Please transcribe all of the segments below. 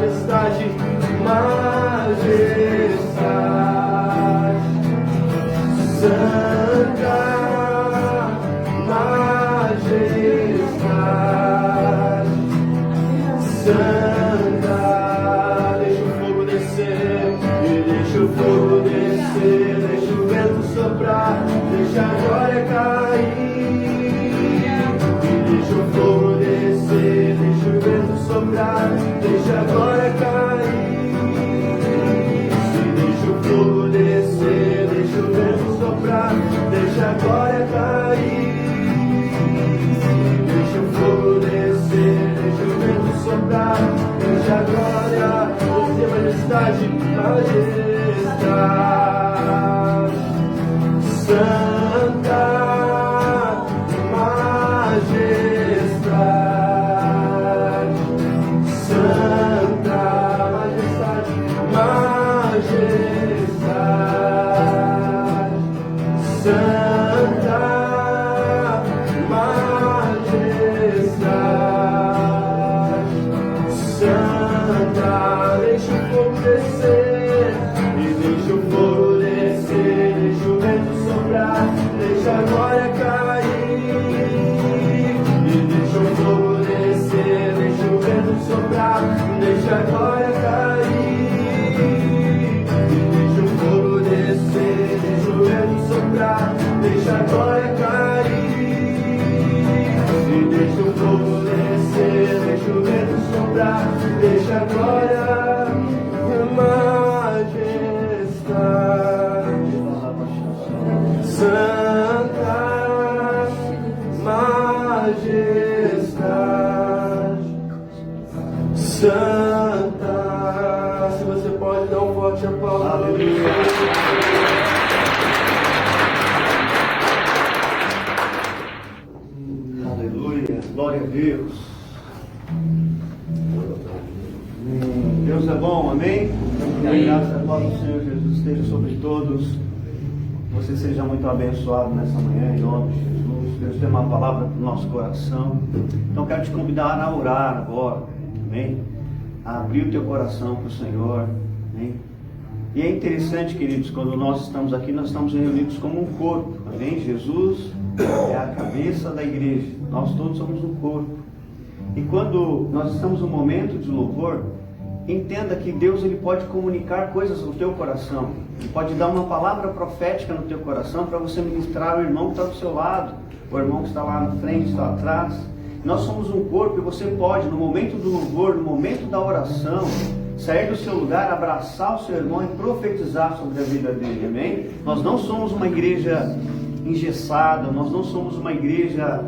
majestade, majestade, santa majestade, santa. Deixa o fogo descer, e deixa o fogo descer, deixa o vento soprar, deixa a glória cair, e deixa o fogo descer, deixa o vento soprar, deixa a glória cair, e deixa o fogo descer, deixa o vento soprar, deixa a glória cair, deixa o fogo descer, deixa o vento soprar, deixa a glória, você majestade, majestade, santa majestade, santa majestade, majestade, santa majestade, santa. Deixa o fogo descer, e deixa o fogo descer, deixa o vento soprar, deixa a glória cair, e deixa o fogo descer, deixa o vento soprar, deixa a glória cair, e deixa o fogo descer, deixa o vento soprar, deixa a glória cair, e deixa o fogo descer, deixa o vento soprar, deixa a glória, majestade, santa majestade, santa. Se você pode dar um forte aplauso. Aleluia. Aleluia, glória a Deus. Deus é bom, amém? Que a graça e a paz do Senhor Jesus esteja sobre todos. Você seja muito abençoado nessa manhã, em nome de Jesus. Deus tem uma palavra para o nosso coração. Então quero te convidar a orar agora, amém? A abrir o teu coração para o Senhor, amém? E é interessante, queridos, quando nós estamos aqui, nós estamos reunidos como um corpo, amém? Jesus é a cabeça da igreja, nós todos somos um corpo. E quando nós estamos num momento de louvor, entenda que Deus ele pode comunicar coisas no teu coração. Ele pode dar uma palavra profética no teu coração para você ministrar ao irmão que está do seu lado, o irmão que está lá na frente, está atrás. Nós somos um corpo e você pode, no momento do louvor, no momento da oração, sair do seu lugar, abraçar o seu irmão e profetizar sobre a vida dele, amém? Nós não somos uma igreja engessada, nós não somos uma igreja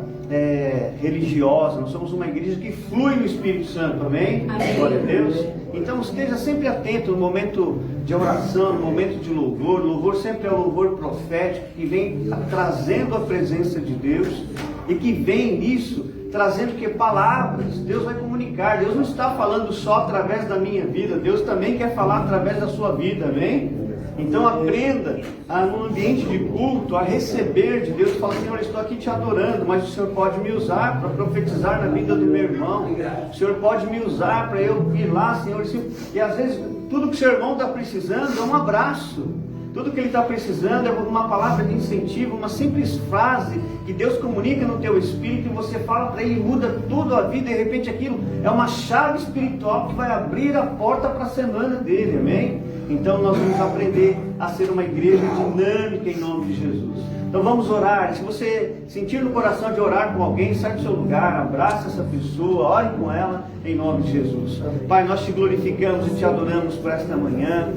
religiosa, nós somos uma igreja que flui no Espírito Santo, amém? Amém. Glória a Deus. Então esteja sempre atento no momento de oração, no momento de louvor. Louvor sempre é um louvor profético que vem trazendo a presença de Deus e que vem nisso trazendo que palavras. Deus vai comunicar. Deus não está falando só através da minha vida, Deus também quer falar através da sua vida, amém? Então aprenda no ambiente de culto a receber de Deus. Fala, Senhor, eu estou aqui te adorando, mas o Senhor pode me usar para profetizar na vida do meu irmão. O Senhor pode me usar para eu ir lá, Senhor. E às vezes tudo que o seu irmão está precisando é um abraço. Tudo que ele está precisando é uma palavra de incentivo, uma simples frase que Deus comunica no teu espírito e você fala para ele, muda tudo a vida. De repente aquilo é uma chave espiritual que vai abrir a porta para a semana dele, amém? Então nós vamos aprender a ser uma igreja dinâmica em nome de Jesus. Então vamos orar. Se você sentir no coração de orar com alguém, sai do seu lugar, abraça essa pessoa, ore com ela em nome de Jesus. Pai, nós te glorificamos e te adoramos por esta manhã.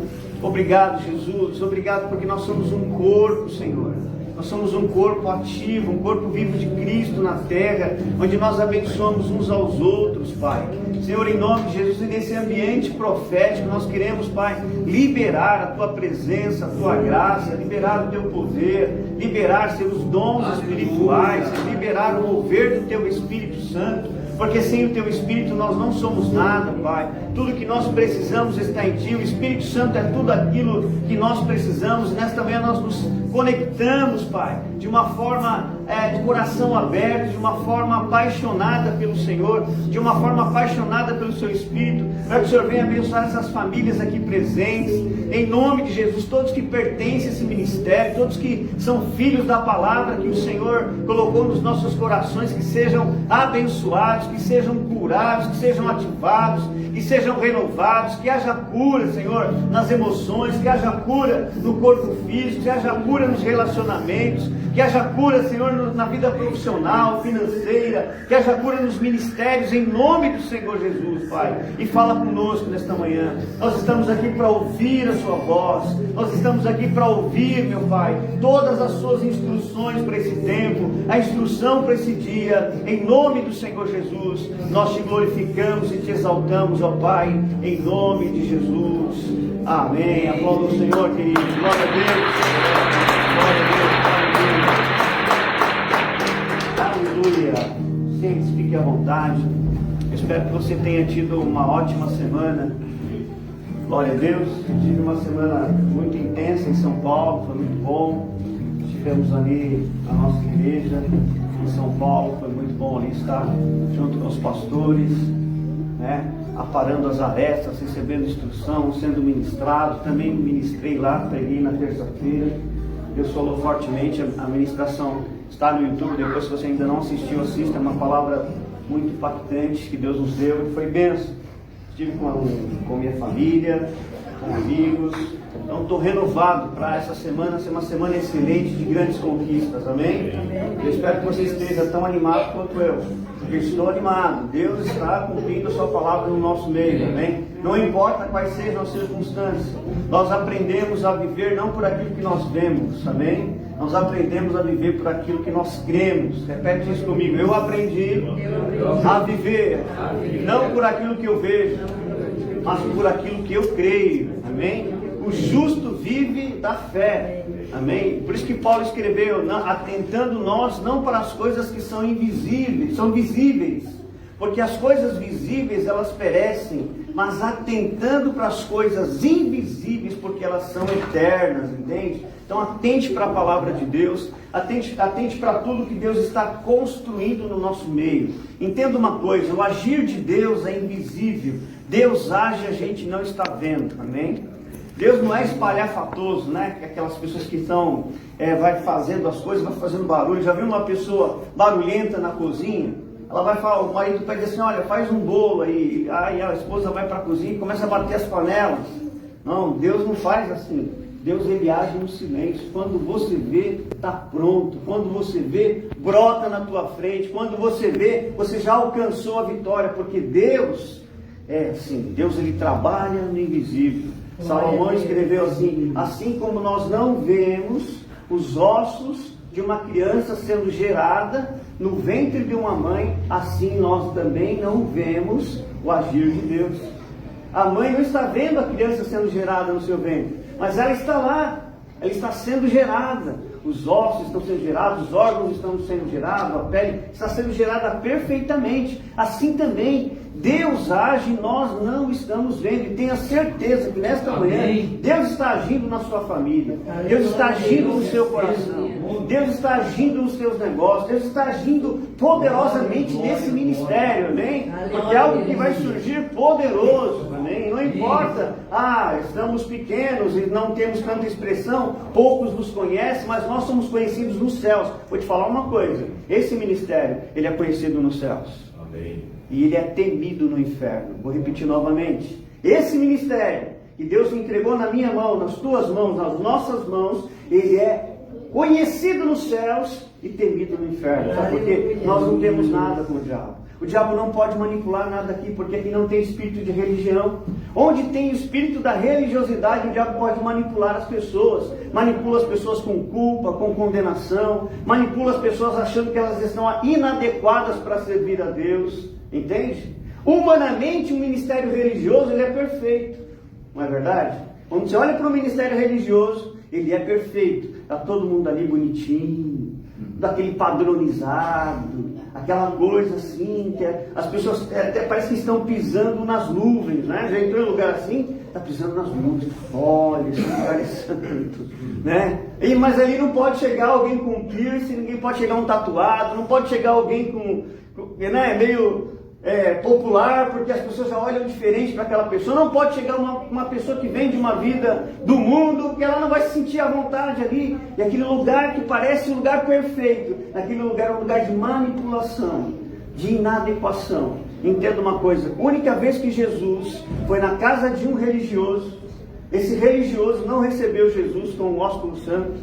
Obrigado, Jesus, obrigado porque nós somos um corpo, Senhor. Nós somos um corpo ativo, um corpo vivo de Cristo na terra, onde nós abençoamos uns aos outros, Pai. Senhor, em nome de Jesus, e nesse ambiente profético, nós queremos, Pai, liberar a Tua presença, a Tua graça, liberar o Teu poder, liberar seus dons espirituais, liberar o mover do Teu Espírito Santo. Porque sem o Teu Espírito nós não somos nada, Pai. Tudo que nós precisamos está em Ti. O Espírito Santo é tudo aquilo que nós precisamos. Nesta manhã nós nos conectamos, Pai, de uma forma de coração aberto, de uma forma apaixonada pelo Senhor, de uma forma apaixonada pelo Seu Espírito, para que o Senhor venha abençoar essas famílias aqui presentes, em nome de Jesus, todos que pertencem a esse ministério, todos que são filhos da palavra que o Senhor colocou nos nossos corações, que sejam abençoados, que sejam curados, que sejam ativados, que sejam renovados, que haja cura, Senhor, nas emoções, que haja cura no corpo físico, que haja cura nos relacionamentos, que haja cura, Senhor, na vida profissional, financeira, que haja cura nos ministérios, em nome do Senhor Jesus, Pai. E fala conosco nesta manhã. Nós estamos aqui para ouvir a Sua voz, nós estamos aqui para ouvir, meu Pai, todas as Suas instruções para esse tempo, a instrução para esse dia, em nome do Senhor Jesus. Nós Te glorificamos e Te exaltamos, ó Pai, em nome de Jesus. Amém. Aplauda o Senhor, querido. Glória a Deus. Glória a Deus. Aleluia. Sempre fique à vontade. Eu espero que você tenha tido uma ótima semana. Glória a Deus. Eu tive uma semana muito intensa em São Paulo, foi muito bom. Tivemos ali a nossa igreja em São Paulo, foi muito bom ali estar junto com os pastores, né? Aparando as arestas, recebendo instrução, sendo ministrado. Também ministrei lá, preguei na terça-feira. Deus falou fortemente, a ministração está no YouTube, depois se você ainda não assistiu, assista, é uma palavra muito impactante que Deus nos deu, foi bênção. Estive com minha família, com amigos, então estou renovado para essa semana ser uma semana excelente de grandes conquistas, amém? Eu espero que você esteja tão animado quanto eu, porque estou animado. Deus está cumprindo a Sua palavra no nosso meio, amém? Não importa quais sejam as circunstâncias, nós aprendemos a viver não por aquilo que nós vemos, amém? Nós aprendemos a viver por aquilo que nós cremos. Repete isso comigo. Eu aprendi a viver não por aquilo que eu vejo, mas por aquilo que eu creio, amém? O justo vive da fé, amém? Por isso que Paulo escreveu, atentando nós não para as coisas que são invisíveis, são visíveis, porque as coisas visíveis elas perecem, mas atentando para as coisas invisíveis, porque elas são eternas, entende? Então atente para a palavra de Deus, atente para tudo que Deus está construindo no nosso meio. Entenda uma coisa, o agir de Deus é invisível. Deus age e a gente não está vendo, amém? Deus não é espalhafatoso, né? Aquelas pessoas que estão, vai fazendo as coisas, vai fazendo barulho. Já viu uma pessoa barulhenta na cozinha? Ela vai falar, o marido pede assim, olha, faz um bolo aí. Aí a esposa vai para a cozinha e começa a bater as panelas. Não, Deus não faz assim. Deus, Ele age no silêncio. Quando você vê, está pronto. Quando você vê, brota na tua frente. Quando você vê, você já alcançou a vitória. Porque Deus, Deus Ele trabalha no invisível. Salomão escreveu assim como nós não vemos os ossos de uma criança sendo gerada no ventre de uma mãe, assim nós também não vemos o agir de Deus. A mãe não está vendo a criança sendo gerada no seu ventre, mas ela está lá, ela está sendo gerada. Os ossos estão sendo gerados, os órgãos estão sendo gerados, a pele está sendo gerada perfeitamente. Assim também, Deus age e nós não estamos vendo. E tenha certeza que nesta manhã, Deus está agindo na sua família. Deus está agindo no seu coração. Deus está agindo nos seus negócios. Deus está agindo poderosamente nesse ministério, amém? Porque é algo que vai surgir poderoso, amém? Não importa, estamos pequenos e não temos tanta expressão, poucos nos conhecem, mas nós somos conhecidos nos céus. Vou te falar uma coisa, esse ministério, ele é conhecido nos céus. Amém. E ele é temido no inferno. Vou repetir novamente. Esse ministério que Deus entregou na minha mão, nas tuas mãos, nas nossas mãos, ele é conhecido nos céus e temido no inferno. Sabe por quê? Nós não temos nada com o diabo. O diabo não pode manipular nada aqui, porque aqui não tem espírito de religião. Onde tem o espírito da religiosidade, o diabo pode manipular as pessoas. Manipula as pessoas com culpa, com condenação. Manipula as pessoas achando que elas estão inadequadas para servir a Deus. Entende? Humanamente, o ministério religioso ele é perfeito. Não é verdade? Quando você olha para o ministério religioso, ele é perfeito. Está todo mundo ali bonitinho, daquele padronizado, aquela coisa assim, que as pessoas até parece que estão pisando nas nuvens, né? Já entrou em lugar assim, está pisando nas nuvens, olha, esse lugar é santo, né? Mas ali não pode chegar alguém com piercing, ninguém pode chegar um tatuado, não pode chegar alguém com né, meio popular, porque as pessoas já olham diferente para aquela pessoa. Não pode chegar uma pessoa que vem de uma vida do mundo, que ela não vai se sentir à vontade ali. E aquele lugar que parece um lugar perfeito, aquele lugar é um lugar de manipulação, de inadequação. Entenda uma coisa, a única vez que Jesus foi na casa de um religioso, esse religioso não recebeu Jesus com o ósculo santo,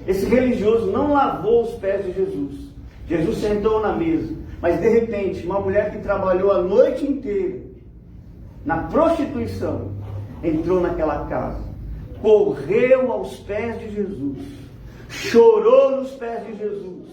esse religioso não lavou os pés de Jesus. Jesus sentou na mesa. Mas de repente, uma mulher que trabalhou a noite inteira na prostituição, entrou naquela casa, correu aos pés de Jesus, chorou nos pés de Jesus,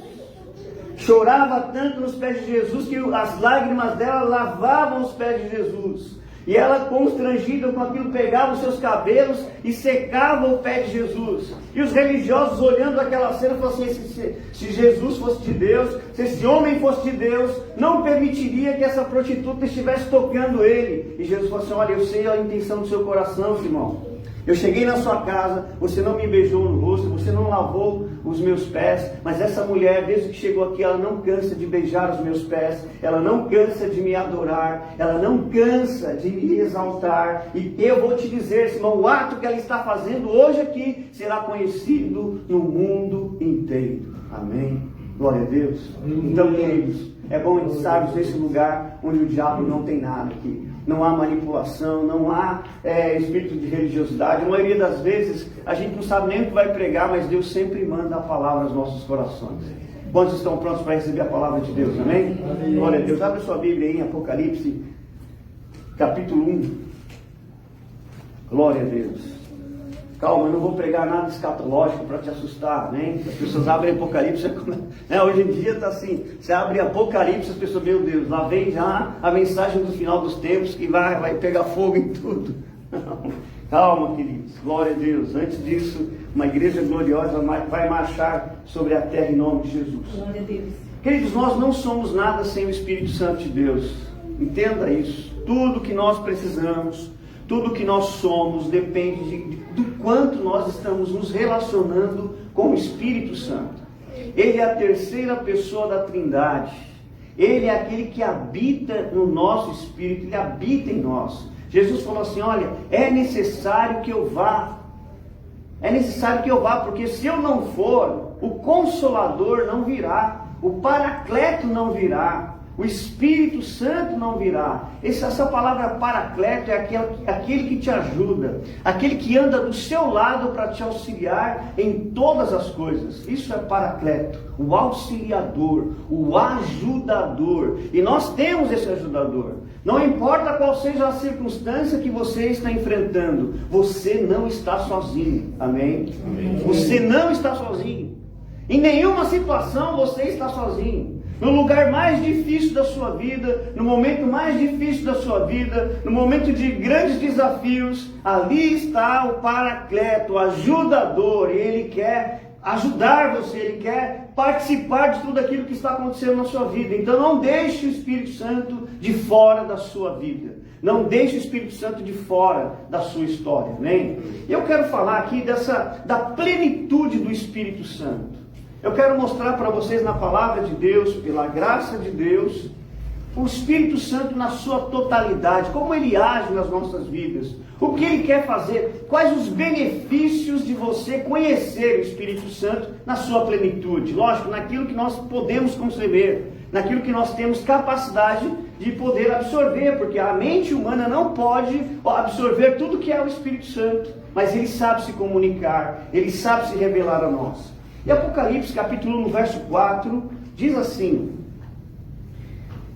chorava tanto nos pés de Jesus que as lágrimas dela lavavam os pés de Jesus. E ela, constrangida com aquilo, pegava os seus cabelos e secava o pé de Jesus. E os religiosos, olhando aquela cena, falavam assim: se Jesus fosse de Deus, se esse homem fosse de Deus, não permitiria que essa prostituta estivesse tocando ele. E Jesus falou assim: olha, eu sei a intenção do seu coração, Simão. Eu cheguei na sua casa, você não me beijou no rosto, você não lavou os meus pés, mas essa mulher, desde que chegou aqui, ela não cansa de beijar os meus pés, ela não cansa de me adorar, ela não cansa de me exaltar. E eu vou te dizer, Simão, o ato que ela está fazendo hoje aqui será conhecido no mundo inteiro. Amém? Glória a Deus. Então, queridos, é bom estarmos nesse lugar onde o diabo não tem nada aqui. Não há manipulação, não há espírito de religiosidade. A maioria das vezes a gente não sabe nem o que vai pregar, mas Deus sempre manda a palavra aos nossos corações. Quantos estão prontos para receber a palavra de Deus? Amém? Amém. Glória a Deus. Abre sua Bíblia aí em Apocalipse, capítulo 1. Glória a Deus. Calma, eu não vou pregar nada escatológico para te assustar, né? As pessoas abrem Apocalipse, né? Hoje em dia está assim, você abre Apocalipse, as pessoas, meu Deus, lá vem já a mensagem do final dos tempos que vai pegar fogo em tudo. Não. Calma, queridos, glória a Deus. Antes disso, uma igreja gloriosa vai marchar sobre a terra em nome de Jesus. Glória a Deus. Queridos, nós não somos nada sem o Espírito Santo de Deus. Entenda isso. Tudo que nós precisamos, tudo que nós somos, depende do quanto nós estamos nos relacionando com o Espírito Santo. Ele é a terceira pessoa da Trindade. Ele é aquele que habita no nosso espírito, ele habita em nós. Jesus falou assim: olha, é necessário que eu vá. É necessário que eu vá, porque se eu não for, o Consolador não virá, o Paracleto não virá, o Espírito Santo não virá. Essa palavra Paracleto é aquele que te ajuda, aquele que anda do seu lado para te auxiliar em todas as coisas. Isso é Paracleto, o auxiliador, o ajudador. E nós temos esse ajudador. Não importa qual seja a circunstância que você está enfrentando, você não está sozinho. Amém? Amém. Você não está sozinho. Em nenhuma situação você está sozinho. No lugar mais difícil da sua vida, no momento mais difícil da sua vida, no momento de grandes desafios, ali está o Paracleto, o ajudador, e ele quer ajudar você, ele quer participar de tudo aquilo que está acontecendo na sua vida. Então não deixe o Espírito Santo de fora da sua vida. Não deixe o Espírito Santo de fora da sua história, amém? Eu quero falar aqui da plenitude do Espírito Santo. Eu quero mostrar para vocês na palavra de Deus, pela graça de Deus, o Espírito Santo na sua totalidade, como ele age nas nossas vidas, o que ele quer fazer, quais os benefícios de você conhecer o Espírito Santo na sua plenitude. Lógico, naquilo que nós podemos conceber, naquilo que nós temos capacidade de poder absorver, porque a mente humana não pode absorver tudo que é o Espírito Santo, mas ele sabe se comunicar, ele sabe se revelar a nós. E Apocalipse capítulo 1, verso 4, diz assim: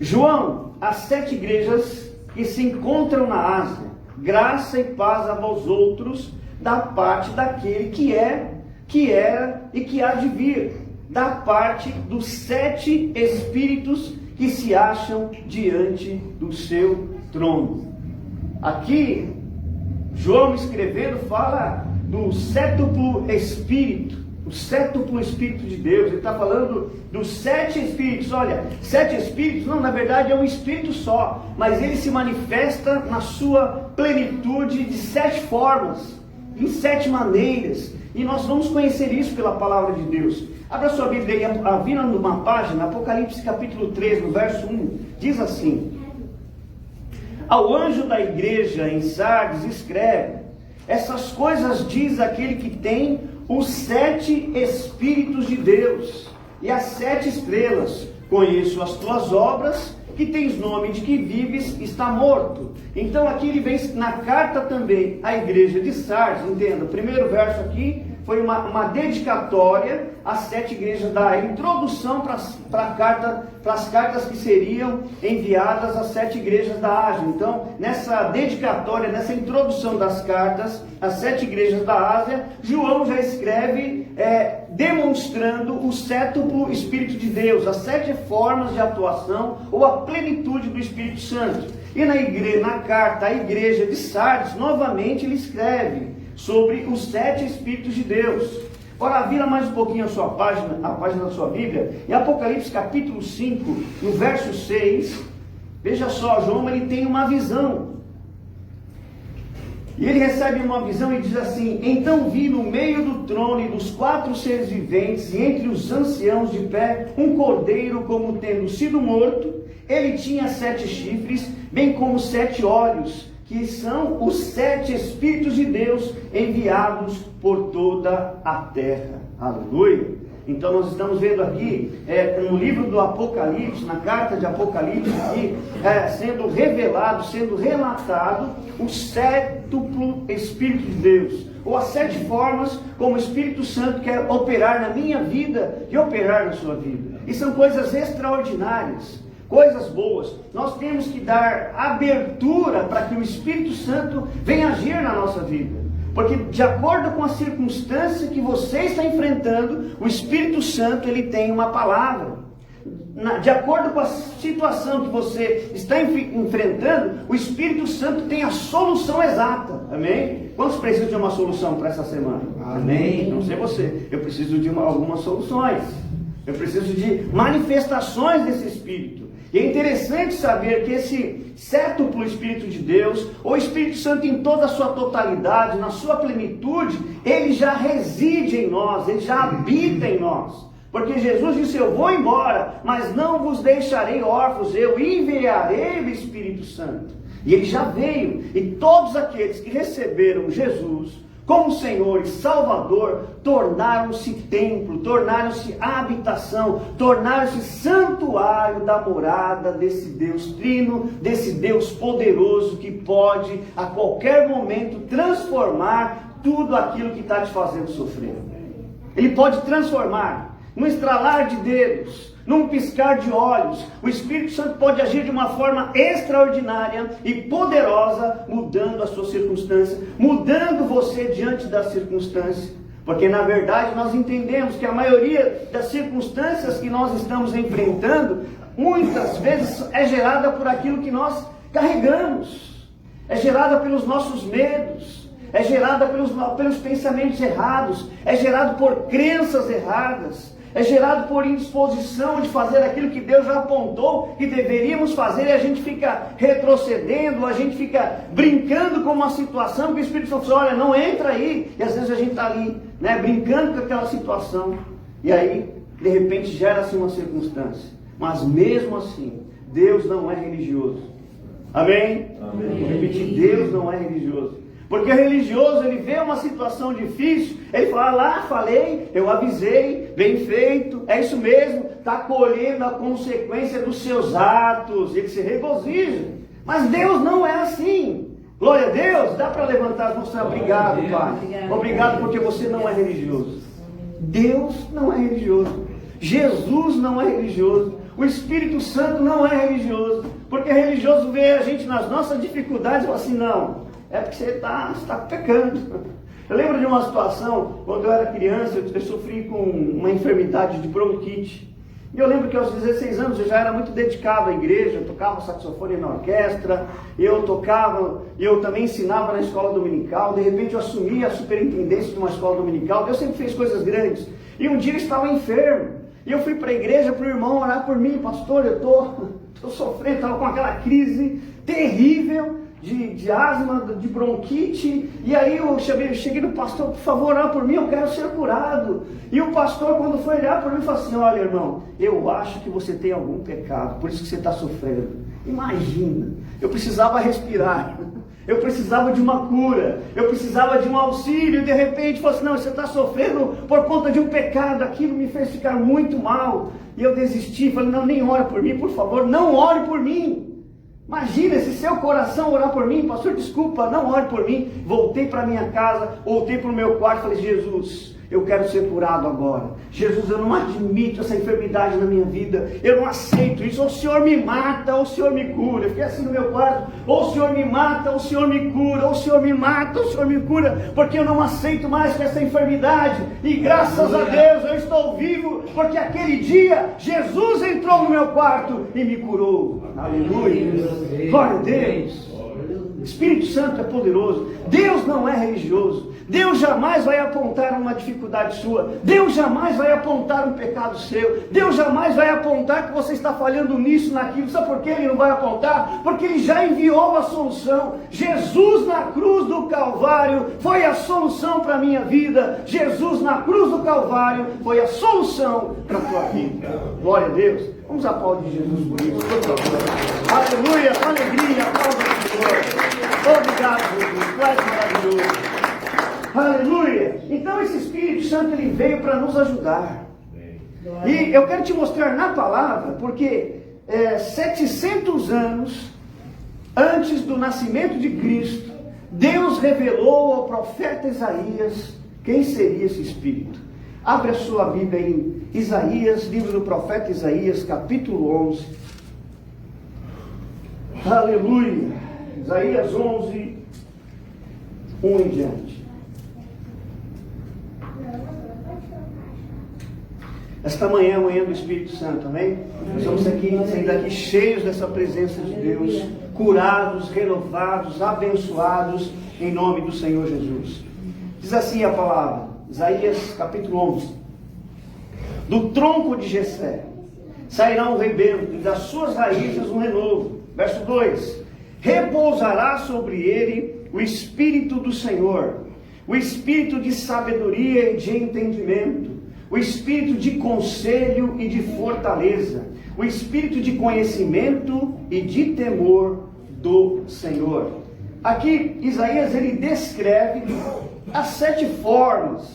João, às 7 igrejas que se encontram na Ásia, graça e paz a vós outros, da parte daquele que é, que era e que há de vir, da parte dos 7 espíritos que se acham diante do seu trono. Aqui, João escrevendo fala do sétuplo espírito. O sétuplo Espírito de Deus. Ele está falando dos 7 Espíritos. Olha, 7 Espíritos, não, na verdade é um Espírito só, mas ele se manifesta na sua plenitude de 7 formas, em 7 maneiras, e nós vamos conhecer isso pela palavra de Deus. Abra sua Bíblia aí, vira numa página, Apocalipse capítulo 3, no verso 1, diz assim: ao anjo da igreja em Sardes escreve: essas coisas diz aquele que tem os 7 Espíritos de Deus e as 7 estrelas. Conheço as tuas obras, que tens nome de que vives, está morto. Então aqui ele vem na carta também à igreja de Sardes. Entenda, o primeiro verso aqui foi uma dedicatória às 7 igrejas, da introdução para as cartas que seriam enviadas às 7 igrejas da Ásia. Então, nessa dedicatória, nessa introdução das cartas às 7 igrejas da Ásia, João já escreve demonstrando o sétuplo Espírito de Deus, as 7 formas de atuação ou a plenitude do Espírito Santo. E na carta à igreja de Sardes, novamente ele escreve sobre os 7 Espíritos de Deus. Ora, vira mais um pouquinho a página da sua Bíblia, em Apocalipse capítulo 5, no verso 6, veja só, João ele tem uma visão. E ele recebe uma visão e diz assim: então vi no meio do trono e dos 4 seres viventes, e entre os anciãos de pé, um cordeiro como tendo sido morto. Ele tinha 7 chifres, bem como 7 olhos, que são os 7 Espíritos de Deus enviados por toda a terra. Aleluia! Então nós estamos vendo aqui, no livro do Apocalipse, na carta de Apocalipse, aqui, sendo revelado, sendo relatado o sétuplo Espírito de Deus, ou as 7 formas como o Espírito Santo quer operar na minha vida e operar na sua vida. E são coisas extraordinárias, coisas boas. Nós temos que dar abertura para que o Espírito Santo venha agir na nossa vida, porque de acordo com a circunstância que você está enfrentando, o Espírito Santo ele tem uma palavra. De acordo com a situação que você está enfrentando, o Espírito Santo tem a solução exata. Amém? Quantos precisam de uma solução para essa semana? Amém? Não sei você, eu preciso de algumas soluções. Eu preciso de manifestações desse Espírito. E é interessante saber que esse sétuplo Espírito de Deus, ou Espírito Santo em toda a sua totalidade, na sua plenitude, ele já reside em nós, ele já habita em nós. Porque Jesus disse: eu vou embora, mas não vos deixarei órfãos, eu enviarei o Espírito Santo. E ele já veio, e todos aqueles que receberam Jesus como Senhor e Salvador, tornaram-se templo, tornaram-se habitação, tornaram-se santuário da morada desse Deus trino, desse Deus poderoso que pode a qualquer momento transformar tudo aquilo que está te fazendo sofrer. Ele pode transformar, num estralar de dedos, num piscar de olhos. O Espírito Santo pode agir de uma forma extraordinária e poderosa, mudando a sua circunstância, mudando você diante da circunstância. Porque na verdade nós entendemos que a maioria das circunstâncias que nós estamos enfrentando, muitas vezes é gerada por aquilo que nós carregamos, é gerada pelos nossos medos, é gerada pelos pensamentos errados, é gerado por crenças erradas, é gerado por indisposição de fazer aquilo que Deus já apontou que deveríamos fazer, e a gente fica retrocedendo, a gente fica brincando com uma situação que o Espírito Santo fala: olha, não entra aí, e às vezes a gente está ali, brincando com aquela situação, e aí de repente gera-se uma circunstância, mas mesmo assim, Deus não é religioso. Amém? Amém. Vou repetir, Deus não é religioso. Porque o religioso, ele vê uma situação difícil, ele fala: lá, falei, eu avisei, bem feito, é isso mesmo, está colhendo a consequência dos seus atos, ele se regozija. Mas Deus não é assim. Glória a Deus. Dá para levantar as mãos? Obrigado, Pai. Obrigado porque você não é religioso. Deus não é religioso. Jesus não é religioso. O Espírito Santo não é religioso. Porque religioso vê a gente nas nossas dificuldades e fala assim: não, é porque você está pecando. Eu lembro de uma situação, quando eu era criança, eu sofri com uma enfermidade de bronquite. E eu lembro que aos 16 anos eu já era muito dedicado à igreja, eu tocava saxofone na orquestra, eu também ensinava na escola dominical, de repente eu assumi a superintendência de uma escola dominical, Deus sempre fez coisas grandes. E um dia eu estava enfermo, e eu fui para a igreja para o irmão orar por mim, pastor, eu estou sofrendo, estava com aquela crise terrível, de asma, de bronquite, e aí eu cheguei no pastor, por favor, orar por mim, eu quero ser curado. E o pastor, quando foi olhar por mim, falou assim: olha, irmão, eu acho que você tem algum pecado, por isso que você está sofrendo. Imagina, eu precisava respirar, eu precisava de uma cura, eu precisava de um auxílio, e de repente falou assim: não, você está sofrendo por conta de um pecado. Aquilo me fez ficar muito mal, e eu desisti, falei: não, nem ore por mim, por favor, não ore por mim. Imagina se seu coração orar por mim, pastor, desculpa, não ore por mim. Voltei para minha casa, voltei para o meu quarto, falei: Jesus, eu quero ser curado agora. Jesus, eu não admito essa enfermidade na minha vida, eu não aceito isso. Ou o Senhor me mata, ou o Senhor me cura. Eu fiquei assim no meu quarto: ou o Senhor me mata, ou o Senhor me cura, ou o Senhor me mata, ou o Senhor me cura, porque eu não aceito mais essa enfermidade. E graças a Deus eu estou vivo, porque aquele dia Jesus entrou no meu quarto e me curou. Aleluia. Glória a Deus. O Espírito Santo é poderoso. Deus não é religioso. Deus jamais vai apontar uma dificuldade sua. Deus jamais vai apontar um pecado seu. Deus jamais vai apontar que você está falhando nisso, naquilo. Sabe por que Ele não vai apontar? Porque Ele já enviou a solução. Jesus na cruz do Calvário foi a solução para a minha vida. Jesus na cruz do Calvário foi a solução para a tua vida. Glória a Deus. Vamos aplaudir Jesus por isso, por favor. Aleluia, com alegria, aplauda o Senhor. Obrigado, Jesus, tu és maravilhoso. Aleluia. Então esse Espírito Santo, ele veio para nos ajudar. E eu quero te mostrar na palavra, porque 700 anos antes do nascimento de Cristo, Deus revelou ao profeta Isaías quem seria esse Espírito. Abre a sua Bíblia em Isaías, livro do profeta Isaías, capítulo 11. Aleluia. Isaías 11, 1 em diante. Esta manhã é a manhã do Espírito Santo, amém? Nós vamos sair daqui cheios dessa presença de Deus, curados, renovados, abençoados, em nome do Senhor Jesus. Diz assim a palavra, Isaías capítulo 11. Do tronco de Jessé sairá um rebento, e das suas raízes um renovo. Verso 2: repousará sobre ele o Espírito do Senhor, o Espírito de sabedoria e de entendimento, o Espírito de conselho e de fortaleza, o Espírito de conhecimento e de temor do Senhor. Aqui Isaías, ele descreve as 7 formas,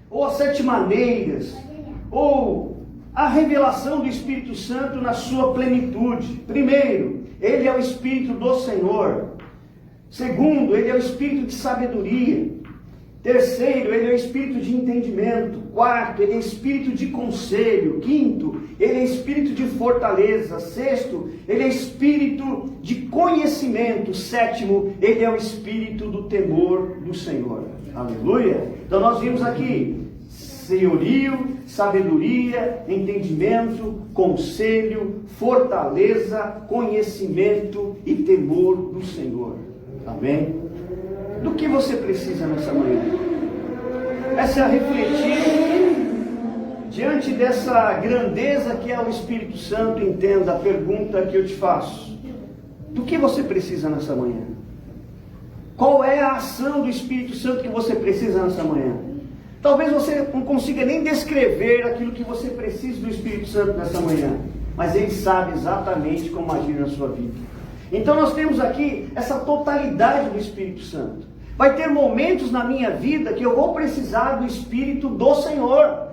ou as 7 maneiras, ou a revelação do Espírito Santo na sua plenitude. Primeiro, ele é o Espírito do Senhor. Segundo, ele é o Espírito de sabedoria. Terceiro, ele é o Espírito de entendimento. Quarto, ele é o Espírito de conselho. Quinto, ele é o Espírito de fortaleza. Sexto, ele é o Espírito de conhecimento. Sétimo, ele é o Espírito do temor do Senhor. Aleluia! Então nós vimos aqui senhorio, sabedoria, entendimento, conselho, fortaleza, conhecimento e temor do Senhor. Amém? Do que você precisa nessa manhã? Essa é a refletir diante dessa grandeza que é o Espírito Santo. Entenda a pergunta que eu te faço: do que você precisa nessa manhã? Qual é a ação do Espírito Santo que você precisa nessa manhã? Talvez você não consiga nem descrever aquilo que você precisa do Espírito Santo nessa manhã, mas Ele sabe exatamente como agir na sua vida. Então nós temos aqui essa totalidade do Espírito Santo. Vai ter momentos na minha vida que eu vou precisar do Espírito do Senhor.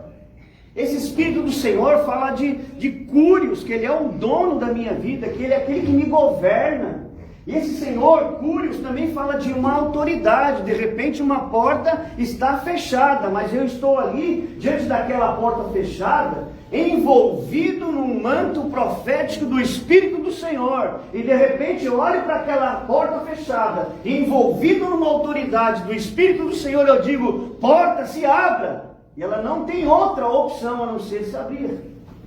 Esse Espírito do Senhor fala de cúrios, que Ele é o dono da minha vida, que Ele é aquele que me governa. E esse Senhor, cúrios, também fala de uma autoridade. De repente uma porta está fechada, mas eu estou ali, diante daquela porta fechada, envolvido num manto profético do Espírito do Senhor. E de repente eu olho para aquela porta fechada, envolvido numa autoridade do Espírito do Senhor, eu digo: porta, se abra. E ela não tem outra opção a não ser se abrir.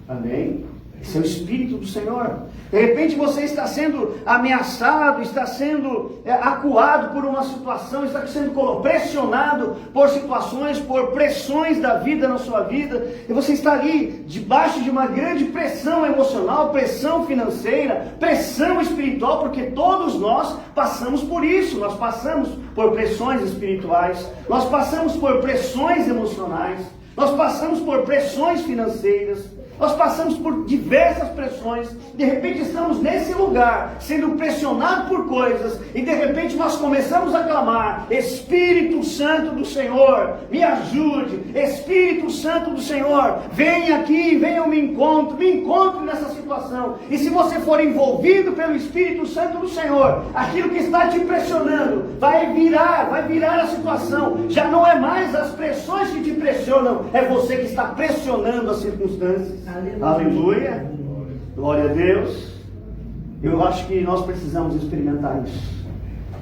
Amém? Esse é o Espírito do Senhor. De repente você está sendo ameaçado, está sendo acuado por uma situação, está sendo pressionado por situações, por pressões da vida na sua vida, e você está ali debaixo de uma grande pressão emocional, pressão financeira, pressão espiritual, porque todos nós passamos por isso. Nós passamos por pressões espirituais, nós passamos por pressões emocionais, nós passamos por pressões financeiras, nós passamos por diversas pressões. De repente estamos nesse lugar, sendo pressionados por coisas, e de repente nós começamos a clamar: Espírito Santo do Senhor, me ajude. Espírito Santo do Senhor, vem aqui, venha ao me encontre nessa situação. E se você for envolvido pelo Espírito Santo do Senhor, aquilo que está te pressionando vai virar a situação. Já não é mais as pressões que te pressionam, é você que está pressionando as circunstâncias. Aleluia. Glória a Deus. Eu acho que nós precisamos experimentar isso.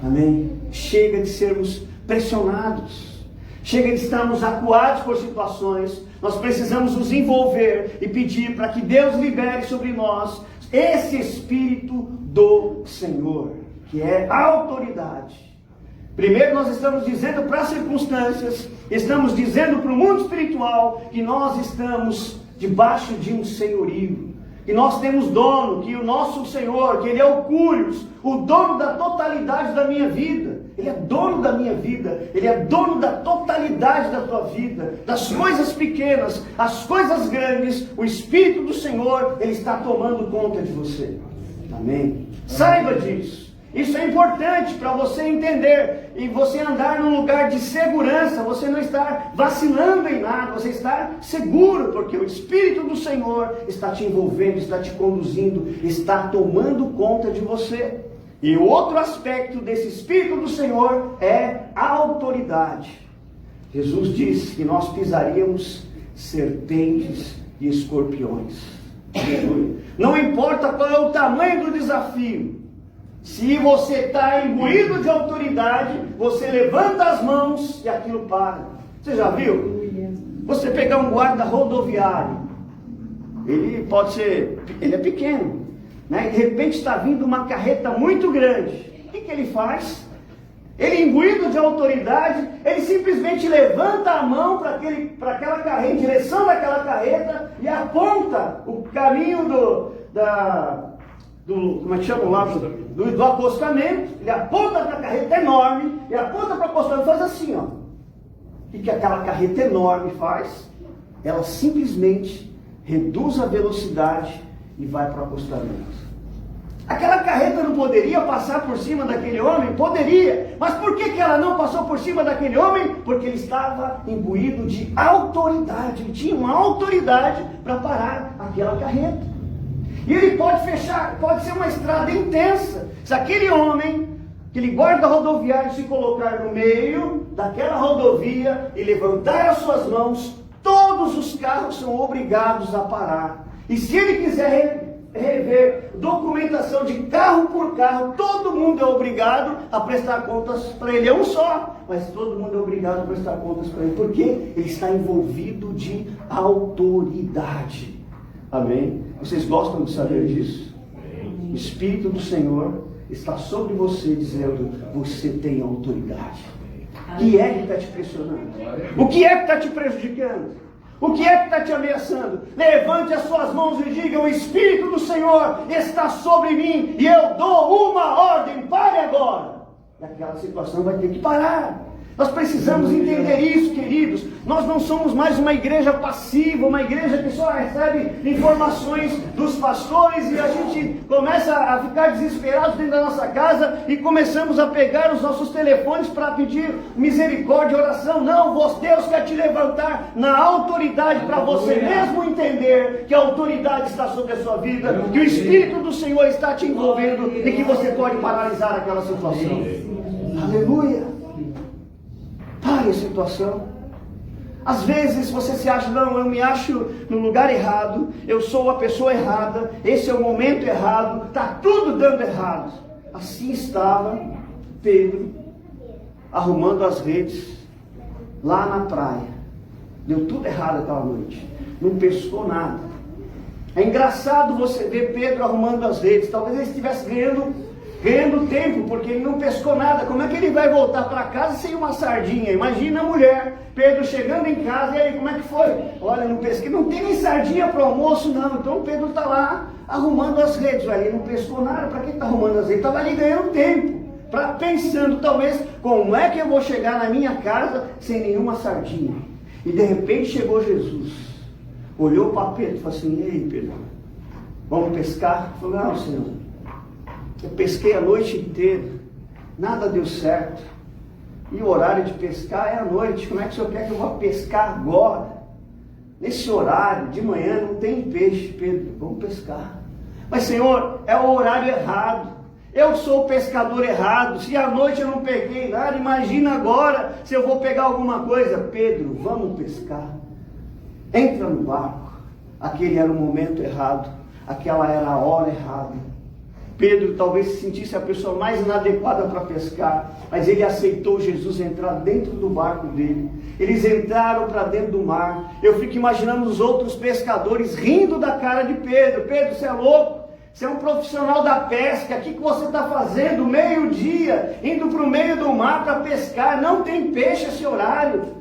Amém? Chega de sermos pressionados. Chega de estarmos acuados por situações. Nós precisamos nos envolver e pedir para que Deus libere sobre nós esse Espírito do Senhor, que é a autoridade. Primeiro nós estamos dizendo para as circunstâncias, estamos dizendo para o mundo espiritual que nós estamos debaixo de um senhorio, que nós temos dono, que o nosso Senhor, que Ele é o Curios, o dono da totalidade da minha vida. Ele é dono da minha vida, Ele é dono da totalidade da tua vida, das coisas pequenas, as coisas grandes. O Espírito do Senhor, Ele está tomando conta de você. Amém? Saiba disso. Isso é importante para você entender e você andar num lugar de segurança, você não estar vacilando em nada, você estar seguro, porque o Espírito do Senhor está te envolvendo, está te conduzindo, está tomando conta de você. E o outro aspecto desse Espírito do Senhor é a autoridade. Jesus disse que nós pisaríamos serpentes e escorpiões. Não importa qual é o tamanho do desafio, se você está imbuído de autoridade, você levanta as mãos e aquilo para. Você já viu? Você pegar um guarda rodoviário, ele é pequeno, né? De repente está vindo uma carreta muito grande. O que ele faz? Ele, imbuído de autoridade, ele simplesmente levanta a mão para aquela carreta, em direção daquela carreta, e aponta o caminho como é que chama lá? Do acostamento. Ele aponta para a carreta enorme, e aponta para o acostamento e faz assim, ó. O que aquela carreta enorme faz? Ela simplesmente reduz a velocidade e vai para o acostamento. Aquela carreta não poderia passar por cima daquele homem? Poderia. Mas por que ela não passou por cima daquele homem? Porque ele estava imbuído de autoridade. Ele tinha uma autoridade para parar aquela carreta. E ele pode ser uma estrada intensa. Se aquele homem, aquele guarda rodoviário, se colocar no meio daquela rodovia e levantar as suas mãos, todos os carros são obrigados a parar. E se ele quiser rever documentação de carro por carro, todo mundo é obrigado a prestar contas para ele. É um só, mas todo mundo é obrigado a prestar contas para ele. Porque ele está envolvido de autoridade. Amém? Vocês gostam de saber disso? O Espírito do Senhor está sobre você dizendo: você tem autoridade. O que é que está te pressionando? O que é que está te prejudicando? O que é que está te ameaçando? Levante as suas mãos e diga: o Espírito do Senhor está sobre mim e eu dou uma ordem, pare agora. E aquela situação vai ter que parar. Nós precisamos entender isso, queridos. Nós não somos mais uma igreja passiva, uma igreja que só recebe informações dos pastores e a gente começa a ficar desesperado dentro da nossa casa e começamos a pegar os nossos telefones para pedir misericórdia e oração. Não, Deus quer te levantar na autoridade para você mesmo entender que a autoridade está sobre a sua vida, que o Espírito do Senhor está te envolvendo e que você pode paralisar aquela situação. Aleluia! Pare a situação. Às vezes você se acha: não, eu me acho no lugar errado, eu sou a pessoa errada, esse é o momento errado, está tudo dando errado. Assim estava Pedro arrumando as redes lá na praia. Deu tudo errado aquela noite, não pescou nada. É engraçado você ver Pedro arrumando as redes. Talvez ele estivesse ganhando tempo, porque ele não pescou nada. Como é que ele vai voltar para casa sem uma sardinha? Imagina a mulher, Pedro chegando em casa, e aí, como é que foi? Olha, não pesquei, não tem nem sardinha para o almoço, não. Então Pedro está lá arrumando as redes. Ele não pescou nada, para que está arrumando as redes? Estava ali ganhando tempo, pensando talvez, como é que eu vou chegar na minha casa sem nenhuma sardinha? E de repente chegou Jesus. Olhou para Pedro e falou assim: ei Pedro, vamos pescar? Ele falou: não, Senhor, eu pesquei a noite inteira, nada deu certo, e o horário de pescar é à noite. Como é que o Senhor quer que eu vá pescar agora? Nesse horário, de manhã, não tem peixe. Pedro, vamos pescar. Mas Senhor, é o horário errado, eu sou o pescador errado, se à noite eu não peguei nada, imagina agora se eu vou pegar alguma coisa. Pedro, vamos pescar. Entra no barco. Aquele era o momento errado, aquela era a hora errada. Pedro talvez se sentisse a pessoa mais inadequada para pescar, mas ele aceitou Jesus entrar dentro do barco dele. Eles entraram para dentro do mar. Eu fico imaginando os outros pescadores rindo da cara de Pedro. Pedro, você é louco? Você é um profissional da pesca, o que você está fazendo? Meio-dia, indo para o meio do mar para pescar, não tem peixe esse horário.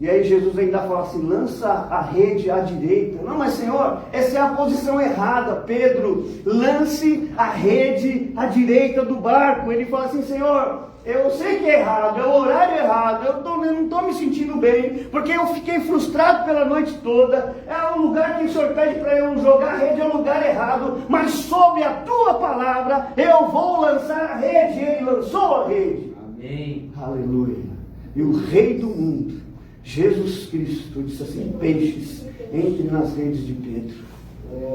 E aí Jesus ainda fala assim: lança a rede à direita. Não, mas Senhor, essa é a posição errada. Pedro, lance a rede à direita do barco. Ele fala assim: Senhor, eu sei que é errado, é o horário errado, eu não estou me sentindo bem, porque eu fiquei frustrado pela noite toda. É o lugar que o Senhor pede para eu jogar a rede, é o lugar errado, mas sob a tua palavra eu vou lançar a rede. E ele lançou a rede. Amém. Aleluia. E o Rei do mundo, Jesus Cristo, disse assim: peixes, entre nas redes de Pedro.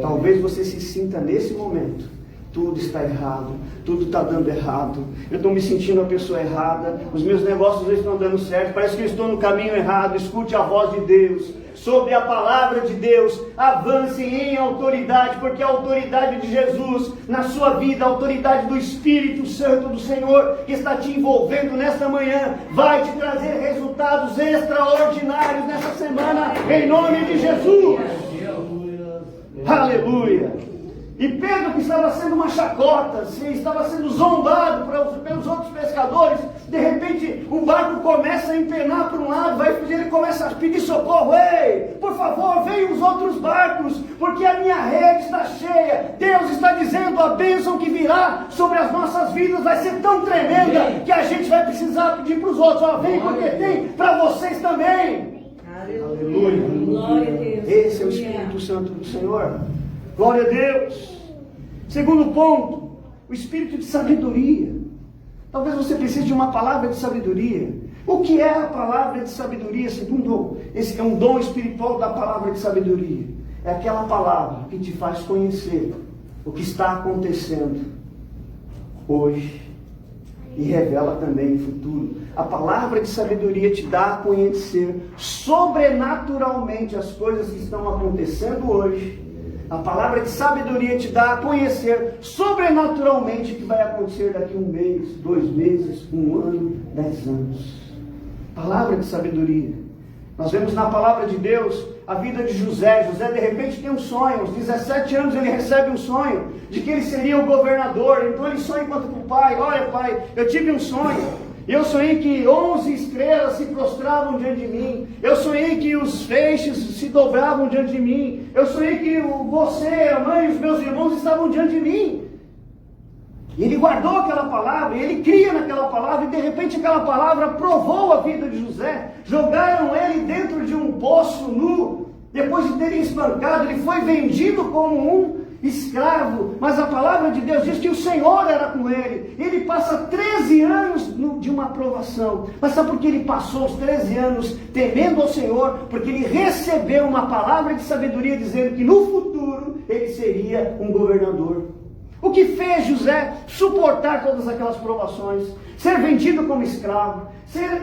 Talvez você se sinta nesse momento: tudo está errado, tudo está dando errado, eu estou me sentindo a pessoa errada, os meus negócios estão dando certo, parece que eu estou no caminho errado. Escute a voz de Deus, sobre a palavra de Deus, avance em autoridade, porque a autoridade de Jesus na sua vida, a autoridade do Espírito Santo do Senhor que está te envolvendo nesta manhã, vai te trazer resultados extraordinários nessa semana, em nome de Jesus. Aleluia. E Pedro, que estava sendo uma chacota, estava sendo zombado pelos outros pescadores, de repente o barco começa a empenar para um lado, ele começa a pedir socorro: ei, por favor, venham os outros barcos, porque a minha rede está cheia. Deus está dizendo: a bênção que virá sobre as nossas vidas vai ser tão tremenda que a gente vai precisar pedir para os outros: vem, porque tem para vocês também. Aleluia. Glória a Deus. Esse é o Espírito Santo do Senhor. Glória a Deus. Segundo ponto, o espírito de sabedoria. Talvez você precise de uma palavra de sabedoria. O que é a palavra de sabedoria? Segundo, esse é um dom espiritual da palavra de sabedoria. É aquela palavra que te faz conhecer o que está acontecendo hoje e revela também o futuro. A palavra de sabedoria te dá a conhecer sobrenaturalmente as coisas que estão acontecendo hoje. A palavra de sabedoria te dá a conhecer sobrenaturalmente o que vai acontecer daqui 1 mês, 2 meses, 1 ano, 10 anos. Palavra de sabedoria. Nós vemos na palavra de Deus a vida de José. José de repente tem um sonho, aos 17 anos ele recebe um sonho de que ele seria o governador. Então ele sonha enquanto para o pai: olha pai, eu tive um sonho. Eu sonhei que 11 estrelas se prostravam diante de mim. Eu sonhei que os feixes se dobravam diante de mim. Eu sonhei que você, a mãe e os meus irmãos estavam diante de mim. E ele guardou aquela palavra, e ele cria naquela palavra, e de repente aquela palavra provou a vida de José. Jogaram ele dentro de um poço nu. Depois de terem espancado, ele foi vendido como um escravo, mas a palavra de Deus diz que o Senhor era com ele. Ele passa 13 anos de uma aprovação. Mas sabe por que ele passou os 13 anos temendo ao Senhor? Porque ele recebeu uma palavra de sabedoria dizendo que no futuro ele seria um governador. O que fez José suportar todas aquelas provações, ser vendido como escravo, ser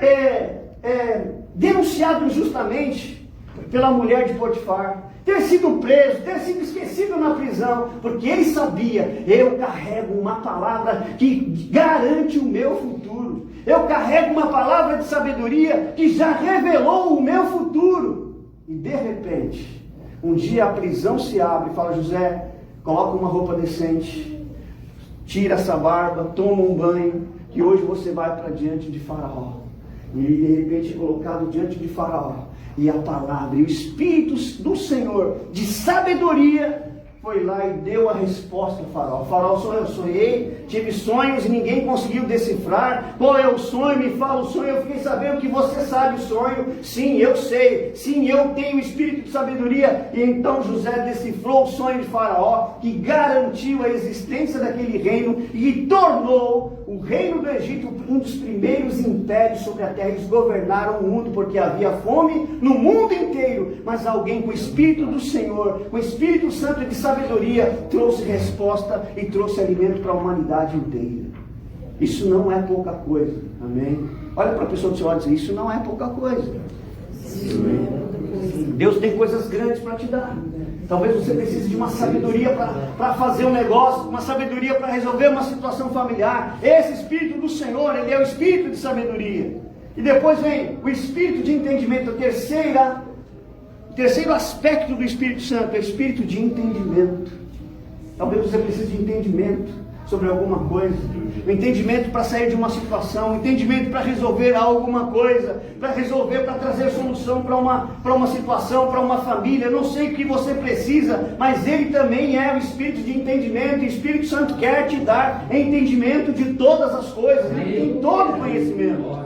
denunciado injustamente pela mulher de Potifar, ter sido preso, ter sido esquecido na prisão, porque ele sabia: eu carrego uma palavra que garante o meu futuro, eu carrego uma palavra de sabedoria que já revelou o meu futuro. E de repente, Um dia a prisão se abre e fala: José, coloca uma roupa decente, tira essa barba, toma um banho, que hoje você vai para diante de Faraó. E ele de repente é colocado diante de Faraó. E a palavra, e o Espírito do Senhor, de sabedoria, foi lá e deu a resposta ao Faraó. Faraó, eu sonhei, tive sonhos e ninguém conseguiu decifrar. Qual é o sonho? Me fala o sonho. Eu fiquei sabendo que você sabe o sonho. Sim, eu sei. Sim, eu tenho o espírito de sabedoria. E então José decifrou o sonho de Faraó, que garantiu a existência daquele reino e tornou o reino do Egito um dos primeiros impérios sobre a terra. Eles governaram o mundo porque havia fome no mundo inteiro. Mas alguém com o Espírito do Senhor, com o Espírito Santo de sabedoria, trouxe resposta e trouxe alimento para a humanidade inteira. Isso não é pouca coisa. Amém? Olha para a pessoa do seu lado e diz: isso não é pouca coisa. Deus tem coisas grandes para te dar. Talvez você precise de uma sabedoria para fazer um negócio, uma sabedoria para resolver uma situação familiar. Esse Espírito do Senhor, ele é o Espírito de sabedoria. E depois vem o Espírito de entendimento. O terceiro aspecto do Espírito Santo é o Espírito de entendimento. Talvez você precise de entendimento sobre alguma coisa, um entendimento para sair de uma situação, um entendimento para resolver alguma coisa, para trazer solução para uma situação, para uma família. Não sei o que você precisa, mas ele também é o Espírito de entendimento, e o Espírito Santo quer te dar entendimento de todas as coisas, ele tem todo conhecimento.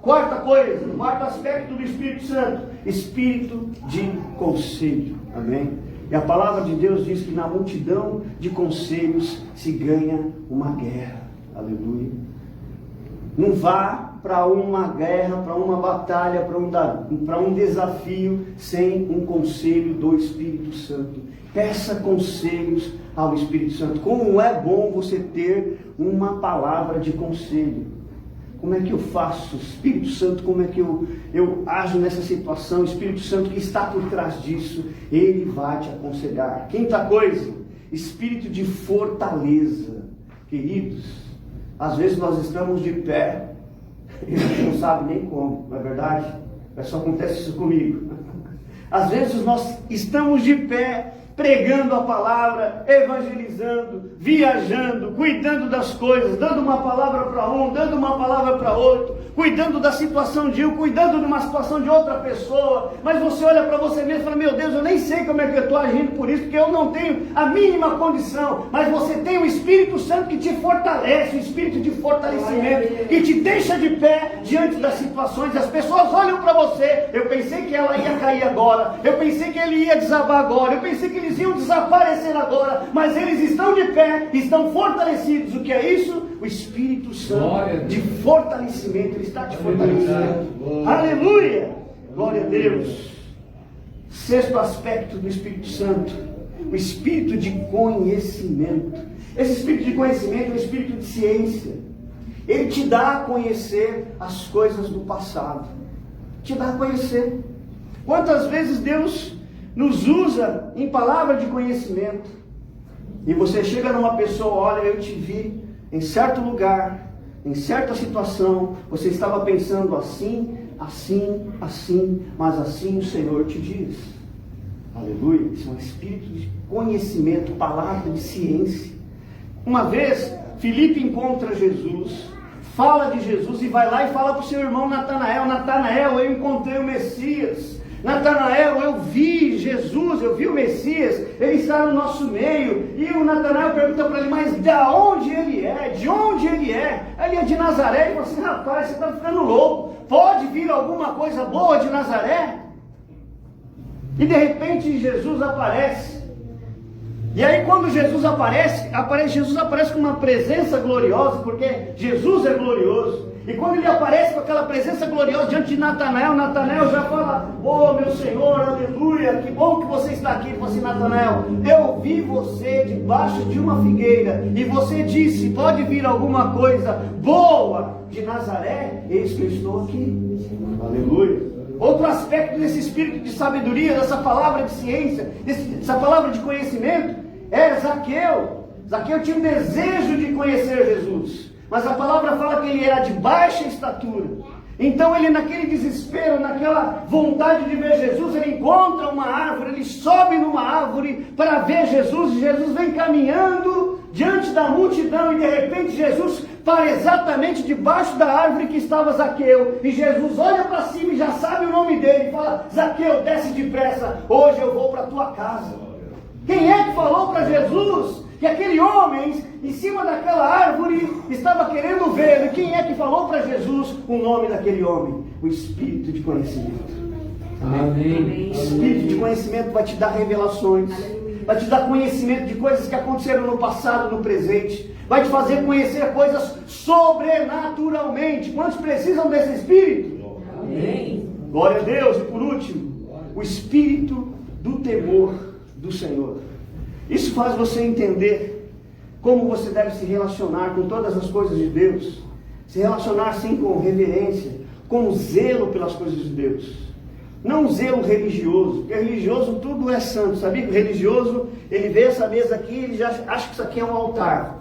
Quarto aspecto do Espírito Santo, Espírito de conselho. Amém? E a palavra de Deus diz que na multidão de conselhos se ganha uma guerra. Aleluia. Não vá para uma guerra, para uma batalha, para um desafio sem um conselho do Espírito Santo. Peça conselhos ao Espírito Santo. Como é bom você ter uma palavra de conselho. Como é que eu faço? Espírito Santo, como é que eu ajo nessa situação? Espírito Santo que está por trás disso, ele vai te aconselhar. Quinta coisa, espírito de fortaleza. Queridos, às vezes nós estamos de pé e a gente não sabe nem como, não é verdade? Só acontece isso comigo. Às vezes nós estamos de pé, pregando a palavra, evangelizando, viajando, cuidando das coisas, dando uma palavra para um, dando uma palavra para outro, cuidando da situação de um, cuidando de uma situação de outra pessoa, mas você olha para você mesmo e fala: meu Deus, eu nem sei como é que eu estou agindo por isso, porque eu não tenho a mínima condição. Mas você tem o Espírito Santo que te fortalece, o Espírito de fortalecimento, que te deixa de pé diante das situações. As pessoas olham para você: eu pensei que ela ia cair agora, eu pensei que ele ia desabar agora, eu pensei que eles iam desaparecer agora, mas eles estão de pé, estão fortalecidos. O que é isso? O Espírito Santo de fortalecimento. Ele está te fortalecendo. Aleluia! Glória a Deus. Sexto aspecto do Espírito Santo, o Espírito de conhecimento. Esse Espírito de conhecimento é o Espírito de ciência. Ele te dá a conhecer as coisas do passado. Te dá a conhecer. Quantas vezes Deus nos usa em palavra de conhecimento, e você chega numa pessoa: olha, eu te vi em certo lugar, em certa situação, você estava pensando assim, mas assim o Senhor te diz. Aleluia. Isso é um espírito de conhecimento, palavra de ciência. Uma vez Filipe encontra Jesus, fala de Jesus e vai lá e fala para o seu irmão Natanael: Natanael, eu encontrei o Messias. Natanael, eu vi Jesus, eu vi o Messias, ele está no nosso meio. E o Natanael pergunta para ele: mas de onde ele é? De onde ele é? Ele é de Nazaré. Ele fala assim: rapaz, você está ficando louco, pode vir alguma coisa boa de Nazaré? E de repente Jesus aparece. E aí quando Jesus aparece com uma presença gloriosa, porque Jesus é glorioso. E quando ele aparece com aquela presença gloriosa diante de Natanael, Natanael já fala: oh meu Senhor, aleluia, que bom que você está aqui. Ele fala assim: Natanael, eu vi você debaixo de uma figueira, e você disse: pode vir alguma coisa boa de Nazaré? Eis que eu estou aqui. Aleluia. Outro aspecto desse espírito de sabedoria, dessa palavra de ciência, dessa palavra de conhecimento, é Zaqueu. Zaqueu tinha um desejo de conhecer Jesus. Mas a palavra fala que ele era de baixa estatura. Então ele, naquele desespero, naquela vontade de ver Jesus, ele encontra uma árvore, ele sobe numa árvore para ver Jesus, e Jesus vem caminhando diante da multidão, e de repente Jesus para exatamente debaixo da árvore que estava Zaqueu, e Jesus olha para cima e já sabe o nome dele, e fala: Zaqueu, desce depressa, hoje eu vou para a tua casa. Quem é que falou para Jesus que aquele homem em cima daquela árvore estava querendo vê-lo? E quem é que falou para Jesus o nome daquele homem? O Espírito de conhecimento. Amém. O Espírito de conhecimento vai te dar revelações, vai te dar conhecimento de coisas que aconteceram no passado, no presente, vai te fazer conhecer coisas sobrenaturalmente. Quantos precisam desse Espírito? Amém. Glória a Deus. E por último, o Espírito do temor do Senhor. Isso faz você entender como você deve se relacionar com todas as coisas de Deus. Se relacionar sim com reverência, com zelo pelas coisas de Deus. Não um zelo religioso, porque religioso tudo é santo. Sabia que o religioso, ele vê essa mesa aqui, ele já acha que isso aqui é um altar.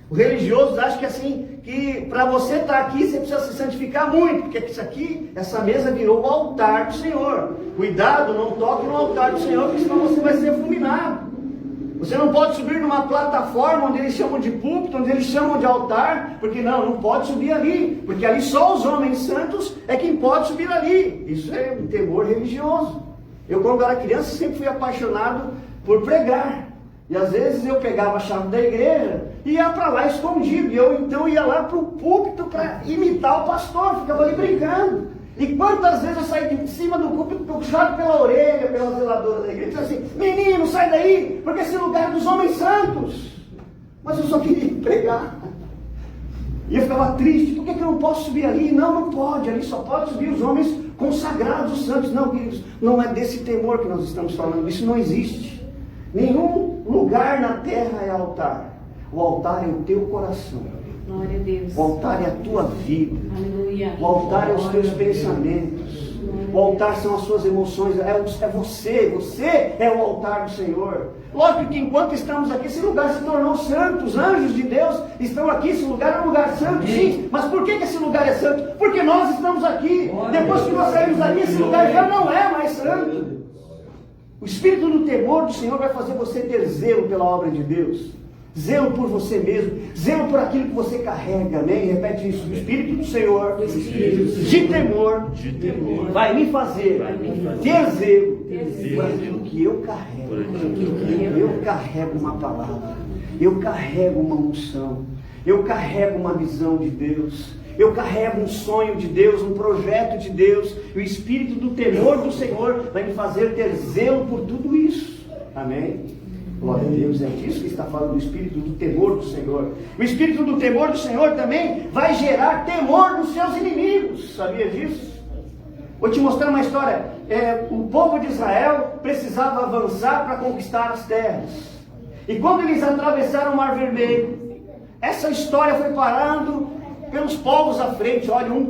O religioso acha que assim, que para você estar aqui, você precisa se santificar muito, porque isso aqui, essa mesa virou o altar do Senhor. Cuidado, não toque no altar do Senhor, porque senão você vai ser fulminado. Você não pode subir numa plataforma onde eles chamam de púlpito, onde eles chamam de altar, porque não pode subir ali, porque ali só os homens santos é quem pode subir ali. Isso é um temor religioso. Eu, quando era criança, sempre fui apaixonado por pregar. E às vezes eu pegava a chave da igreja e ia para lá escondido. E eu então ia lá para o púlpito para imitar o pastor, ficava ali brincando. E quantas vezes eu saí de cima do púlpito, puxado pela orelha, pela zeladora da igreja, dizendo assim: menino, sai daí, porque esse lugar é dos homens santos. Mas eu só queria pregar. E eu ficava triste: por que eu não posso subir ali? Não pode, ali só pode subir os homens consagrados, os santos. Não, queridos, não é desse temor que nós estamos falando, isso não existe. Nenhum lugar na terra é altar. O altar é o teu coração. Glória a Deus. O altar é a tua vida. Aleluia. O altar é os teus pensamentos. O altar são as suas emoções. É você. Você é o altar do Senhor. Lógico que enquanto estamos aqui, esse lugar se tornou santo. Os anjos de Deus estão aqui. Esse lugar é um lugar santo, sim. Mas por que esse lugar é santo? Porque nós estamos aqui. Depois que nós saímos daqui, esse lugar já não é mais santo. O Espírito do temor do Senhor vai fazer você ter zelo pela obra de Deus. Zelo por você mesmo, zelo por aquilo que você carrega, amém? Repete isso: o Espírito do Senhor, de temor, vai me fazer ter zelo por aquilo que eu carrego. Eu carrego uma palavra, eu carrego uma unção, eu carrego uma visão de Deus, eu carrego um sonho de Deus, um projeto de Deus. E o Espírito do temor do Senhor vai me fazer ter zelo por tudo isso, amém? Glória a Deus, é disso que está falando, o Espírito do temor do Senhor. O Espírito do temor do Senhor também vai gerar temor dos seus inimigos. Sabia disso? Vou te mostrar uma história. O povo de Israel precisava avançar para conquistar as terras. E quando eles atravessaram o Mar Vermelho, essa história foi parando pelos povos à frente. Olha, um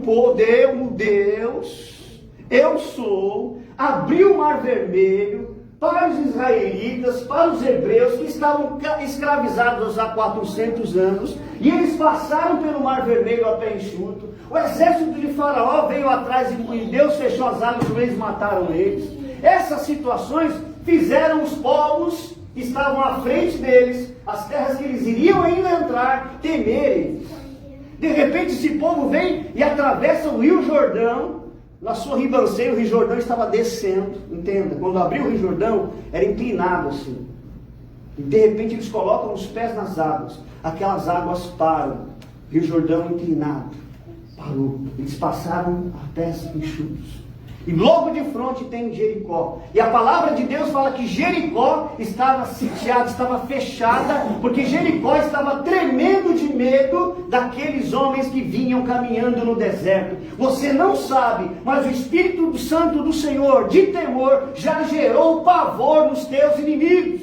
Deus, eu sou, abriu o Mar Vermelho para os israelitas, para os hebreus que estavam escravizados há 400 anos, e eles passaram pelo Mar Vermelho a pé enxuto. O exército de Faraó veio atrás e Deus fechou as águas e eles mataram eles. Essas situações fizeram os povos que estavam à frente deles, as terras que eles iriam ainda entrar, temerem. De repente esse povo vem e atravessa o Rio Jordão. Na sua ribanceira, o Rio Jordão estava descendo, entenda, quando abriu o Rio Jordão, era inclinado assim, e de repente eles colocam os pés nas águas, aquelas águas param, Rio Jordão inclinado, parou, eles passaram a pés enxutos, e logo de frente tem Jericó, e a palavra de Deus fala que Jericó estava sitiada, estava fechada, porque Jericó estava tremendo de medo daqueles homens que vinham caminhando no deserto. Você não sabe, mas o Espírito Santo do Senhor, de temor, já gerou pavor nos teus inimigos,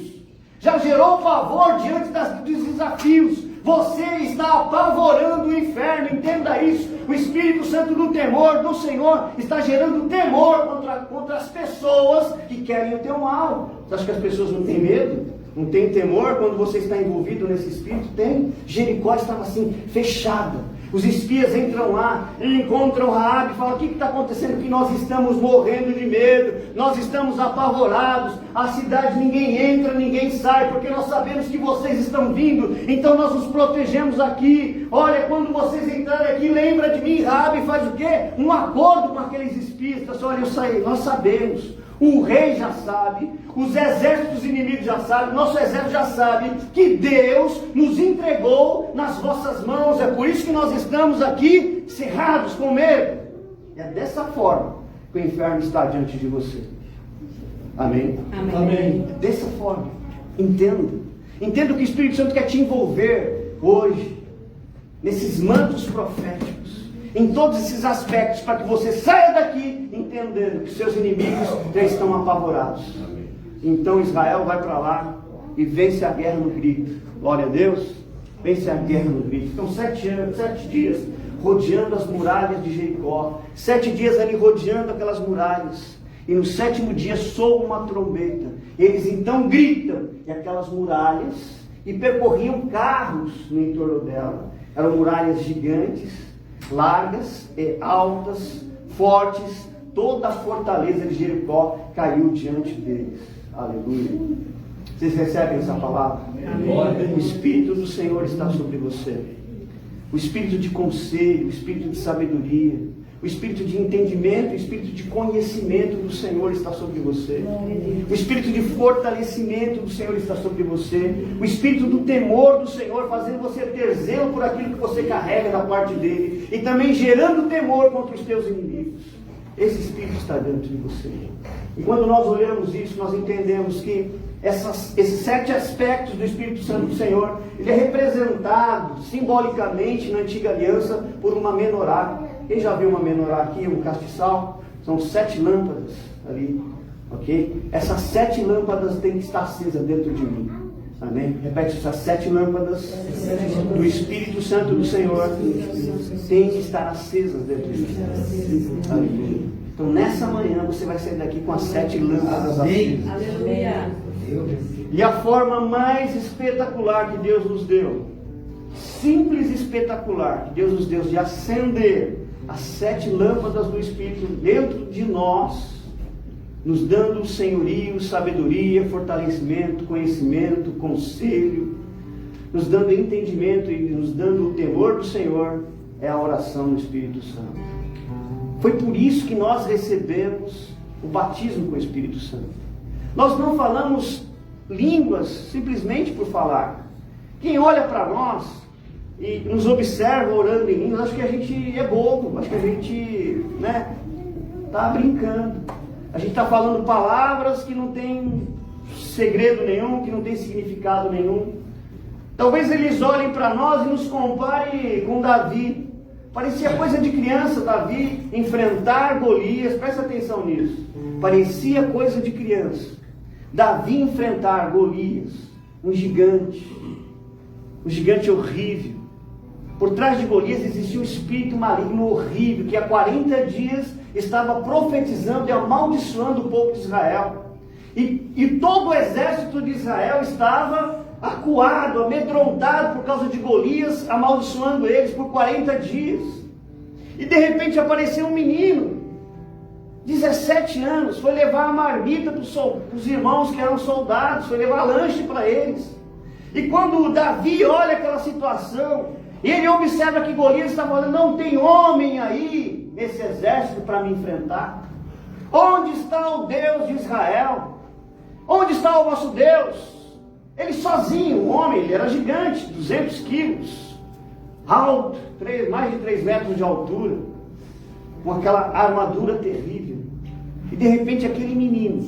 já gerou pavor diante dos desafios. Você está apavorando o inferno, entenda isso. O Espírito Santo do temor do Senhor está gerando temor contra as pessoas que querem o teu mal. Você acha que as pessoas não têm medo? Não tem temor quando você está envolvido nesse Espírito? Tem. Jericó estava assim, fechada. Os espias entram lá e encontram Raabe e falam: o que está acontecendo? Que nós estamos morrendo de medo, nós estamos apavorados, a cidade ninguém entra, ninguém sai, porque nós sabemos que vocês estão vindo, então nós nos protegemos aqui. Olha, quando vocês entrarem aqui, lembra de mim. Raabe faz o quê? Um acordo com aqueles espias. Olha, nós sabemos, o rei já sabe, os exércitos inimigos já sabem, nosso exército já sabe que Deus nos entregou nas vossas mãos. É por isso que nós estamos aqui cerrados com medo. É dessa forma que o inferno está diante de você. Amém? Amém. Dessa forma. Entenda que o Espírito Santo quer te envolver hoje nesses mantos proféticos, em todos esses aspectos, para que você saia daqui entendendo que seus inimigos já estão apavorados. Então Israel vai para lá e vence a guerra no grito. Glória a Deus. Vence a guerra no grito. Então 7 dias rodeando as muralhas de Jericó, 7 dias ali rodeando aquelas muralhas, e no 7º dia soa uma trombeta. Eles então gritam, e aquelas muralhas, e percorriam carros no entorno dela. Eram muralhas gigantes, largas e altas, fortes. Toda a fortaleza de Jericó caiu diante deles. Aleluia. Vocês recebem essa palavra? Amém. O Espírito do Senhor está sobre você. O Espírito de conselho, o Espírito de sabedoria, o Espírito de entendimento, o Espírito de conhecimento do Senhor está sobre você. O Espírito de fortalecimento do Senhor está sobre você. O Espírito do temor do Senhor, fazendo você ter zelo por aquilo que você carrega da parte dele, e também gerando temor contra os teus inimigos. Esse Espírito está dentro de você. E quando nós olhamos isso, nós entendemos que esses 7 aspectos do Espírito Santo do Senhor, ele é representado simbolicamente na antiga aliança por uma menorá. Quem já viu uma menorá aqui, um castiçal? São 7 lâmpadas ali, ok? Essas 7 lâmpadas têm que estar acesas dentro de mim. Amém? Repete: essas 7 lâmpadas do Espírito Santo do Senhor têm que estar acesas dentro de mim. Aleluia. Então nessa manhã você vai sair daqui com as 7 lâmpadas acesas. Aleluia. E a forma mais espetacular que Deus nos deu, simples e espetacular, que Deus nos deu de acender as 7 lâmpadas do Espírito dentro de nós, nos dando senhorio, sabedoria, fortalecimento, conhecimento, conselho, nos dando entendimento e nos dando o temor do Senhor, é a oração do Espírito Santo. Foi por isso que nós recebemos o batismo com o Espírito Santo. Nós não falamos línguas simplesmente por falar. Quem olha para nós e nos observa orando em línguas, acho que a gente é bobo, acho que a gente está brincando. A gente está falando palavras que não tem segredo nenhum, que não tem significado nenhum. Talvez eles olhem para nós e nos comparem com Davi. Parecia coisa de criança, Davi enfrentar Golias. Presta atenção nisso. Parecia coisa de criança. Davi enfrentar Golias, um gigante horrível. Por trás de Golias existia um espírito maligno horrível, que há 40 dias estava profetizando e amaldiçoando o povo de Israel. E todo o exército de Israel estava acuado, amedrontado por causa de Golias, amaldiçoando eles por 40 dias. E de repente apareceu um menino, 17 anos, foi levar a marmita para os irmãos que eram soldados, foi levar lanche para eles. E quando Davi olha aquela situação, ele observa que Golias está falando: não tem homem aí nesse exército para me enfrentar. Onde está o Deus de Israel? Onde está o vosso Deus? Ele sozinho, um homem, ele era gigante, 200 quilos, alto, mais de 3 metros de altura, com aquela armadura terrível. E de repente aquele menino,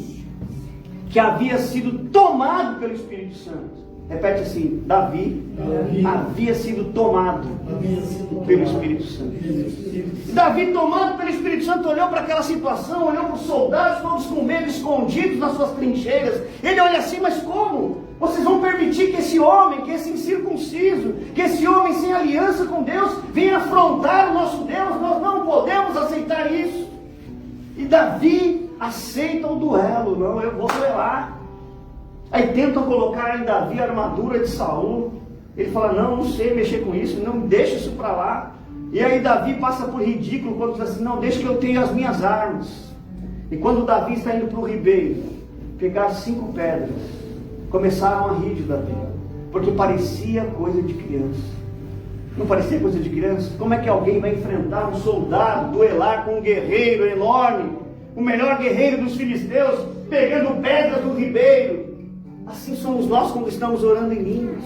que havia sido tomado pelo Espírito Santo, repete assim: Davi havia sido tomado pelo Espírito Santo. Davi, tomado pelo Espírito Santo, olhou para aquela situação, olhou para os soldados, todos com medo, escondidos nas suas trincheiras. Ele olha assim: mas como? Vocês vão permitir que esse homem, que esse incircunciso, que esse homem sem aliança com Deus, venha afrontar o nosso Deus? Nós não podemos aceitar isso. E Davi aceita o duelo: não, eu vou duelar. Aí tentam colocar em Davi a armadura de Saul. Ele fala: não sei mexer com isso, não deixa isso para lá. E aí Davi passa por ridículo quando diz assim, não, deixa que eu tenha as minhas armas. E quando Davi está indo para o ribeiro, pegar 5 pedras, começaram a rir de Davi, porque parecia coisa de criança. Não parecia coisa de criança? Como é que alguém vai enfrentar um soldado, duelar com um guerreiro enorme, o melhor guerreiro dos filisteus, pegando pedras do ribeiro? Assim somos nós quando estamos orando em línguas.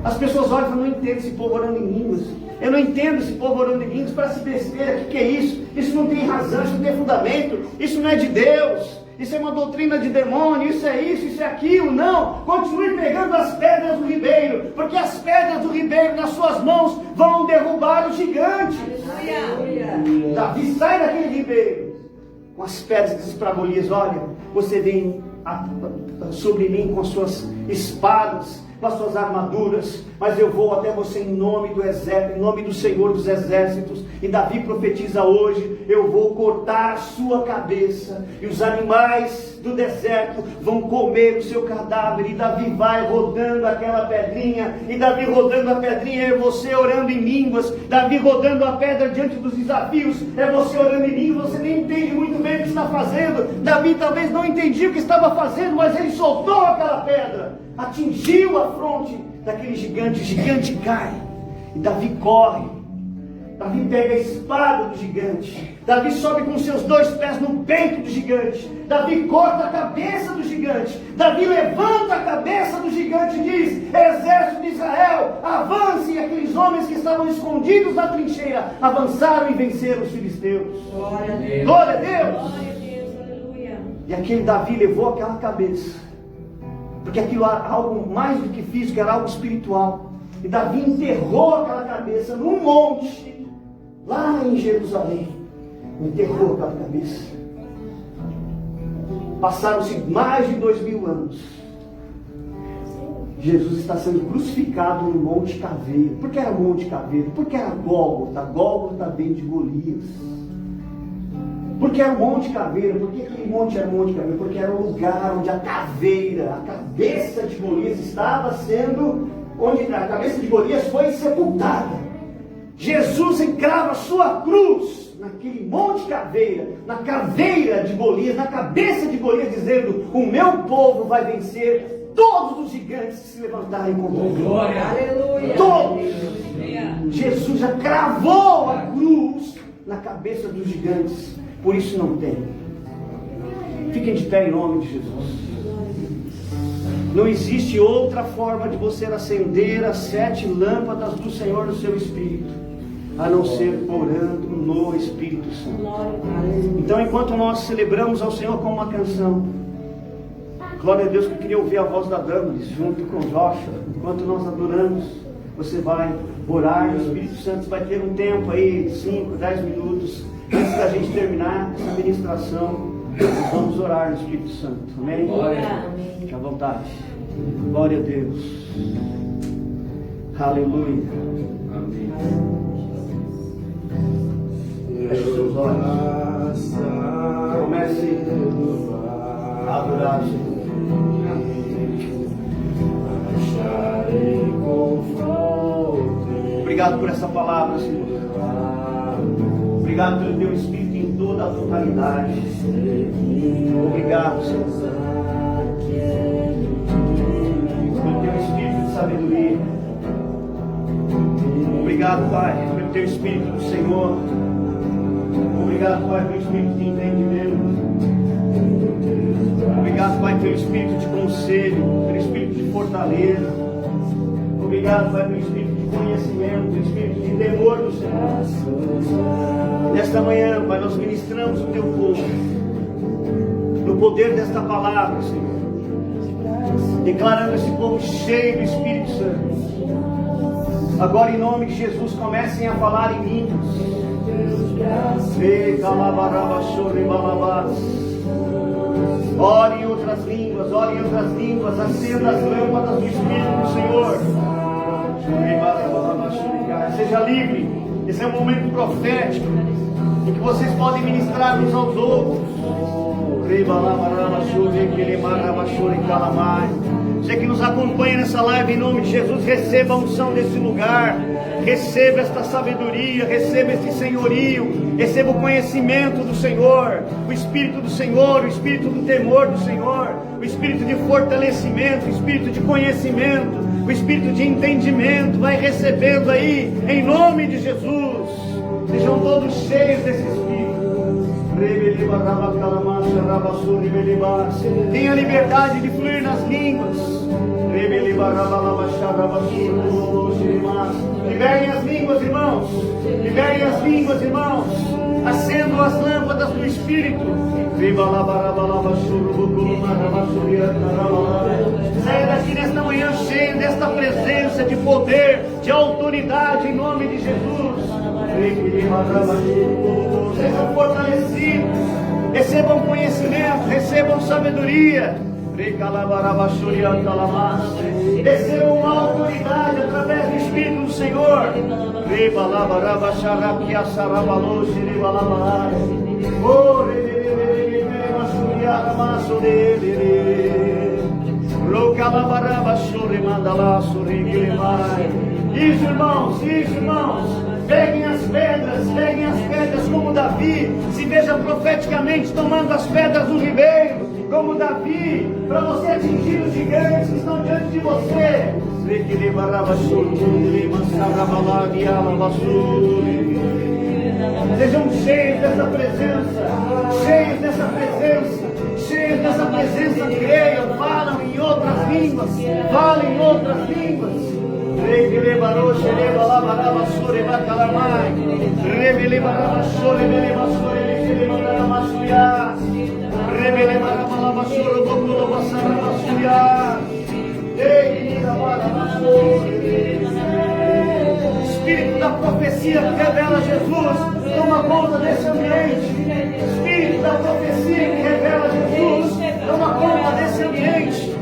As pessoas olham e falam, não entendo esse povo orando em línguas. Eu não entendo esse povo orando em línguas, parece besteira, o que é isso? Isso não tem razão, isso não tem fundamento, isso não é de Deus, isso é uma doutrina de demônio, isso é aquilo. Não, continue pegando as pedras do ribeiro, porque as pedras do ribeiro nas suas mãos vão derrubar o gigante. Davi sai daquele ribeiro com as pedras diz para Golias, olha, você vem sobre mim com as suas espadas, com as suas armaduras, mas eu vou até você em nome do exército, em nome do Senhor dos exércitos. E Davi profetiza hoje, eu vou cortar a sua cabeça, e os animais do deserto vão comer o seu cadáver. E Davi vai rodando aquela pedrinha, e Davi rodando a pedrinha é você orando em línguas. Davi rodando a pedra diante dos desafios é você orando em línguas. Você nem entende muito bem o que está fazendo. Davi talvez não entendia o que estava fazendo, mas ele soltou aquela pedra, atingiu a fronte daquele gigante, o gigante cai, e Davi corre, Davi pega a espada do gigante, Davi sobe com seus 2 pés no peito do gigante, Davi corta a cabeça do gigante, Davi levanta a cabeça do gigante e diz, exército de Israel, avance. E aqueles homens que estavam escondidos na trincheira, avançaram e venceram os filisteus. Glória a Deus, glória a Deus, glória a Deus, aleluia. E aquele Davi levou aquela cabeça, porque aquilo era algo mais do que físico, era algo espiritual. E Davi enterrou aquela cabeça num monte, lá em Jerusalém. Enterrou aquela cabeça. Passaram-se mais de 2000 anos. Jesus está sendo crucificado no Monte Caveiro. Por que era Monte Caveiro? Porque era Gólgota. Gólgota vem de Golias. Porque era o Monte Caveira. Por que aquele monte era Monte Caveira? Porque era o lugar onde a caveira, a cabeça de Golias estava sendo, onde a cabeça de Golias foi sepultada. Jesus encrava a sua cruz naquele Monte Caveira, na caveira de Golias, na cabeça de Golias, dizendo, o meu povo vai vencer todos os gigantes que se levantarem contra ele. Glória, aleluia. Todos. Jesus já cravou a cruz na cabeça dos gigantes. Por isso não tem. Fiquem de pé em nome de Jesus. Não existe outra forma de você acender as 7 lâmpadas do Senhor no seu espírito, a não ser orando no Espírito Santo. Então, enquanto nós celebramos ao Senhor com uma canção, glória a Deus, que eu queria ouvir a voz da Damaris junto com Joshua. Enquanto nós adoramos, você vai orar, o Espírito Santo vai ter um tempo aí, 5, 10 minutos, antes da gente terminar essa ministração, nós vamos orar no Espírito Santo. Amém? Glória. Fique à vontade. Glória a Deus. Aleluia. Amém. Feche seus olhos. Comece a adorar o Senhor. Obrigado por essa palavra, Senhor. Obrigado pelo teu Espírito em toda a totalidade. Obrigado, Senhor, pelo teu Espírito de sabedoria. Obrigado, Pai, pelo teu Espírito do Senhor. Obrigado, Pai, pelo Espírito de entendimento. Obrigado, Pai, pelo Espírito de conselho, pelo Espírito de fortaleza. Obrigado, Pai, pelo Espírito de conhecimento, pelo Espírito de temor do Senhor. Nesta manhã, Pai, nós ministramos o teu povo no poder desta palavra, Senhor, declarando esse povo cheio do Espírito Santo. Agora, em nome de Jesus, comecem a falar em línguas. Ore em outras línguas, ore em outras línguas, acenda as lâmpadas do Espírito do Senhor. Seja livre, esse é um momento profético em que vocês podem ministrar uns aos outros. Você que nos acompanha nessa live, em nome de Jesus, receba a unção desse lugar, Receba esta sabedoria, receba este senhorio, receba o conhecimento do Senhor, o Espírito do Senhor, o Espírito do temor do Senhor, o Espírito de fortalecimento, o Espírito de conhecimento, o Espírito de entendimento. Vai recebendo aí, em nome de Jesus. Sejam todos cheios desse Espírito. Tenha liberdade de fluir nas línguas. Liberem as línguas, irmãos. Liberem as línguas, irmãos. Acendam as lâmpadas do Espírito. Saia daqui nesta manhã cheio desta presença de poder, de autoridade, em nome de Jesus. Sejam fortalecidos, recebam conhecimento, recebam sabedoria, recebam uma autoridade através do Espírito do Senhor. Isso, irmãos, isso, irmãos. Peguem as pedras como Davi. Se veja profeticamente tomando as pedras do ribeiro, como Davi, para você atingir os gigantes que estão diante de você. Sejam cheios dessa presença, cheios dessa presença, cheios dessa presença. Creiam, falam em outras línguas, falem em outras línguas. Espírito da profecia que revela Jesus, toma conta desse ambiente. Espírito da profecia que revela Jesus, toma conta desse ambiente.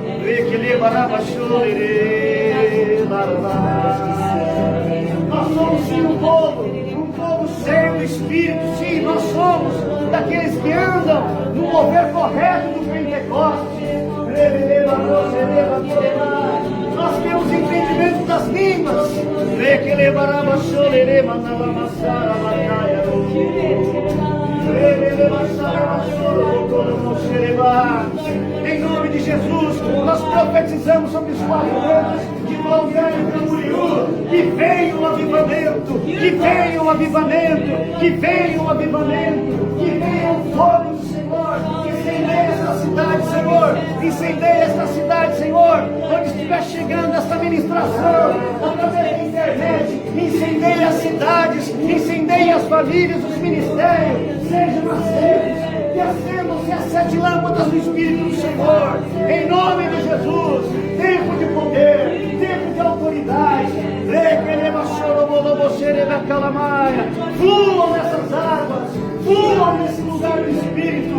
Nós somos sim um povo cheio do Espírito. Sim, nós somos daqueles que andam no mover correto do Pentecostes. Nós temos entendimento das línguas. Em nome de Jesus, nós profetizamos sobre os 4 anos de Valgueira e Camboriú. Que venha o avivamento, que venha o avivamento, que venha o avivamento, que venha o fogo do Senhor. Incendeie esta cidade, Senhor. Incendeie esta cidade, Senhor. Onde estiver chegando esta ministração, através da internet, incendeie as cidades, incendeie as famílias, os ministérios. Sejam acessos, que acendam-se as 7 lâmpadas do Espírito do Senhor. Em nome de Jesus. Tempo de poder, tempo de autoridade. Fluam nessas águas, fluam nesse lugar do Espírito.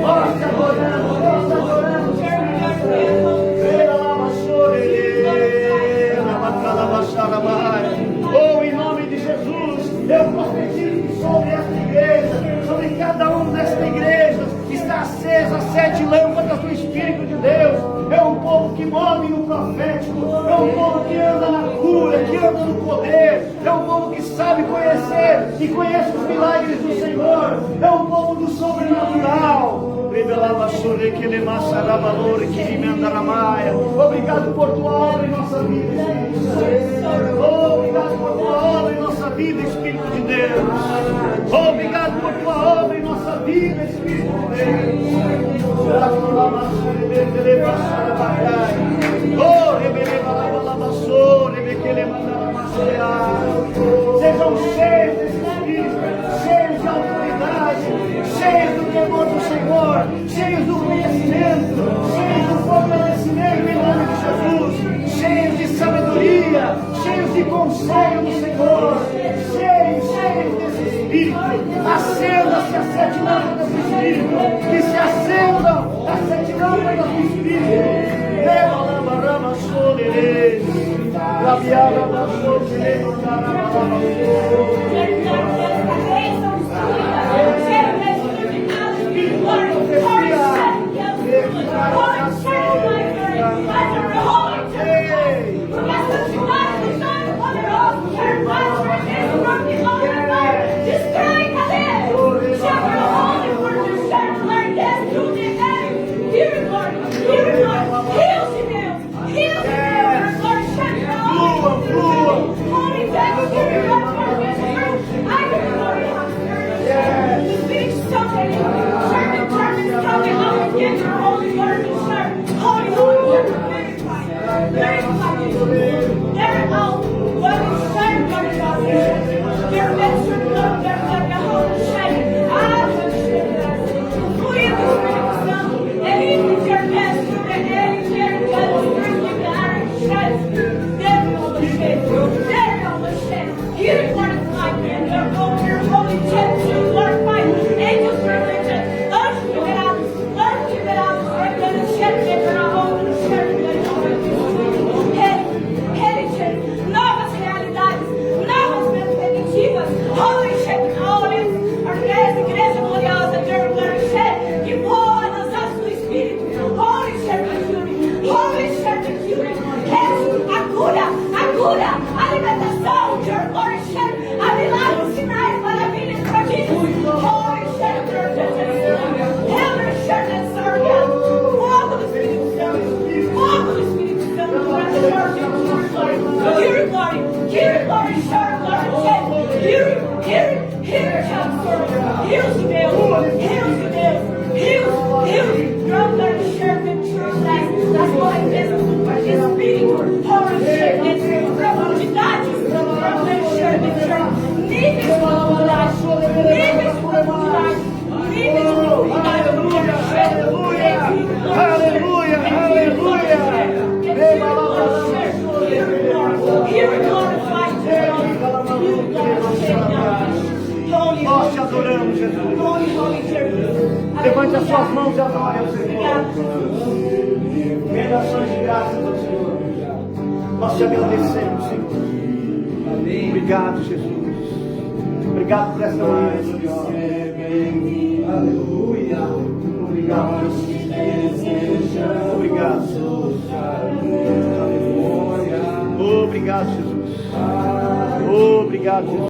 Nós te adoramos, nós te adoramos. Oh, em nome de Jesus, eu profetizo sobre esta igreja, sobre cada um desta igreja, está acesa as 7 lâmpadas do Espírito de Deus. É um povo que move no profético, é um povo que anda na cura, que anda no poder, é um povo que sabe conhecer e conhece os milagres do Senhor, é um povo do sobrenatural. Obrigado por tua obra em nossa vida, Espírito. Obrigado por tua obra em nossa vida, Espírito de Deus. Obrigado por tua obra em nossa vida, Espírito de Deus. Sejam cheios desse Espírito, cheios de autoridade, cheios do temor do Senhor, cheios do conhecimento, cheios do fortalecimento em nome de Jesus, cheios de sabedoria, cheios de conselho do Senhor, cheios desse Espírito. Acenda-se as 7 lâmpadas do Espírito, que se acendam as 7 lâmpadas do Espírito. Leva a lâmpada, rabiada, Nós te adoramos, Jesus. Levante as suas mãos e adore ao Senhor. Renda ações de graças ao Senhor. Nós te agradecemos, Senhor. Obrigado, Jesus. Obrigado por esta manhã, Senhor. Aleluia. Obrigado, Jesus. Obrigado. Obrigado, Jesus. Obrigado, Jesus.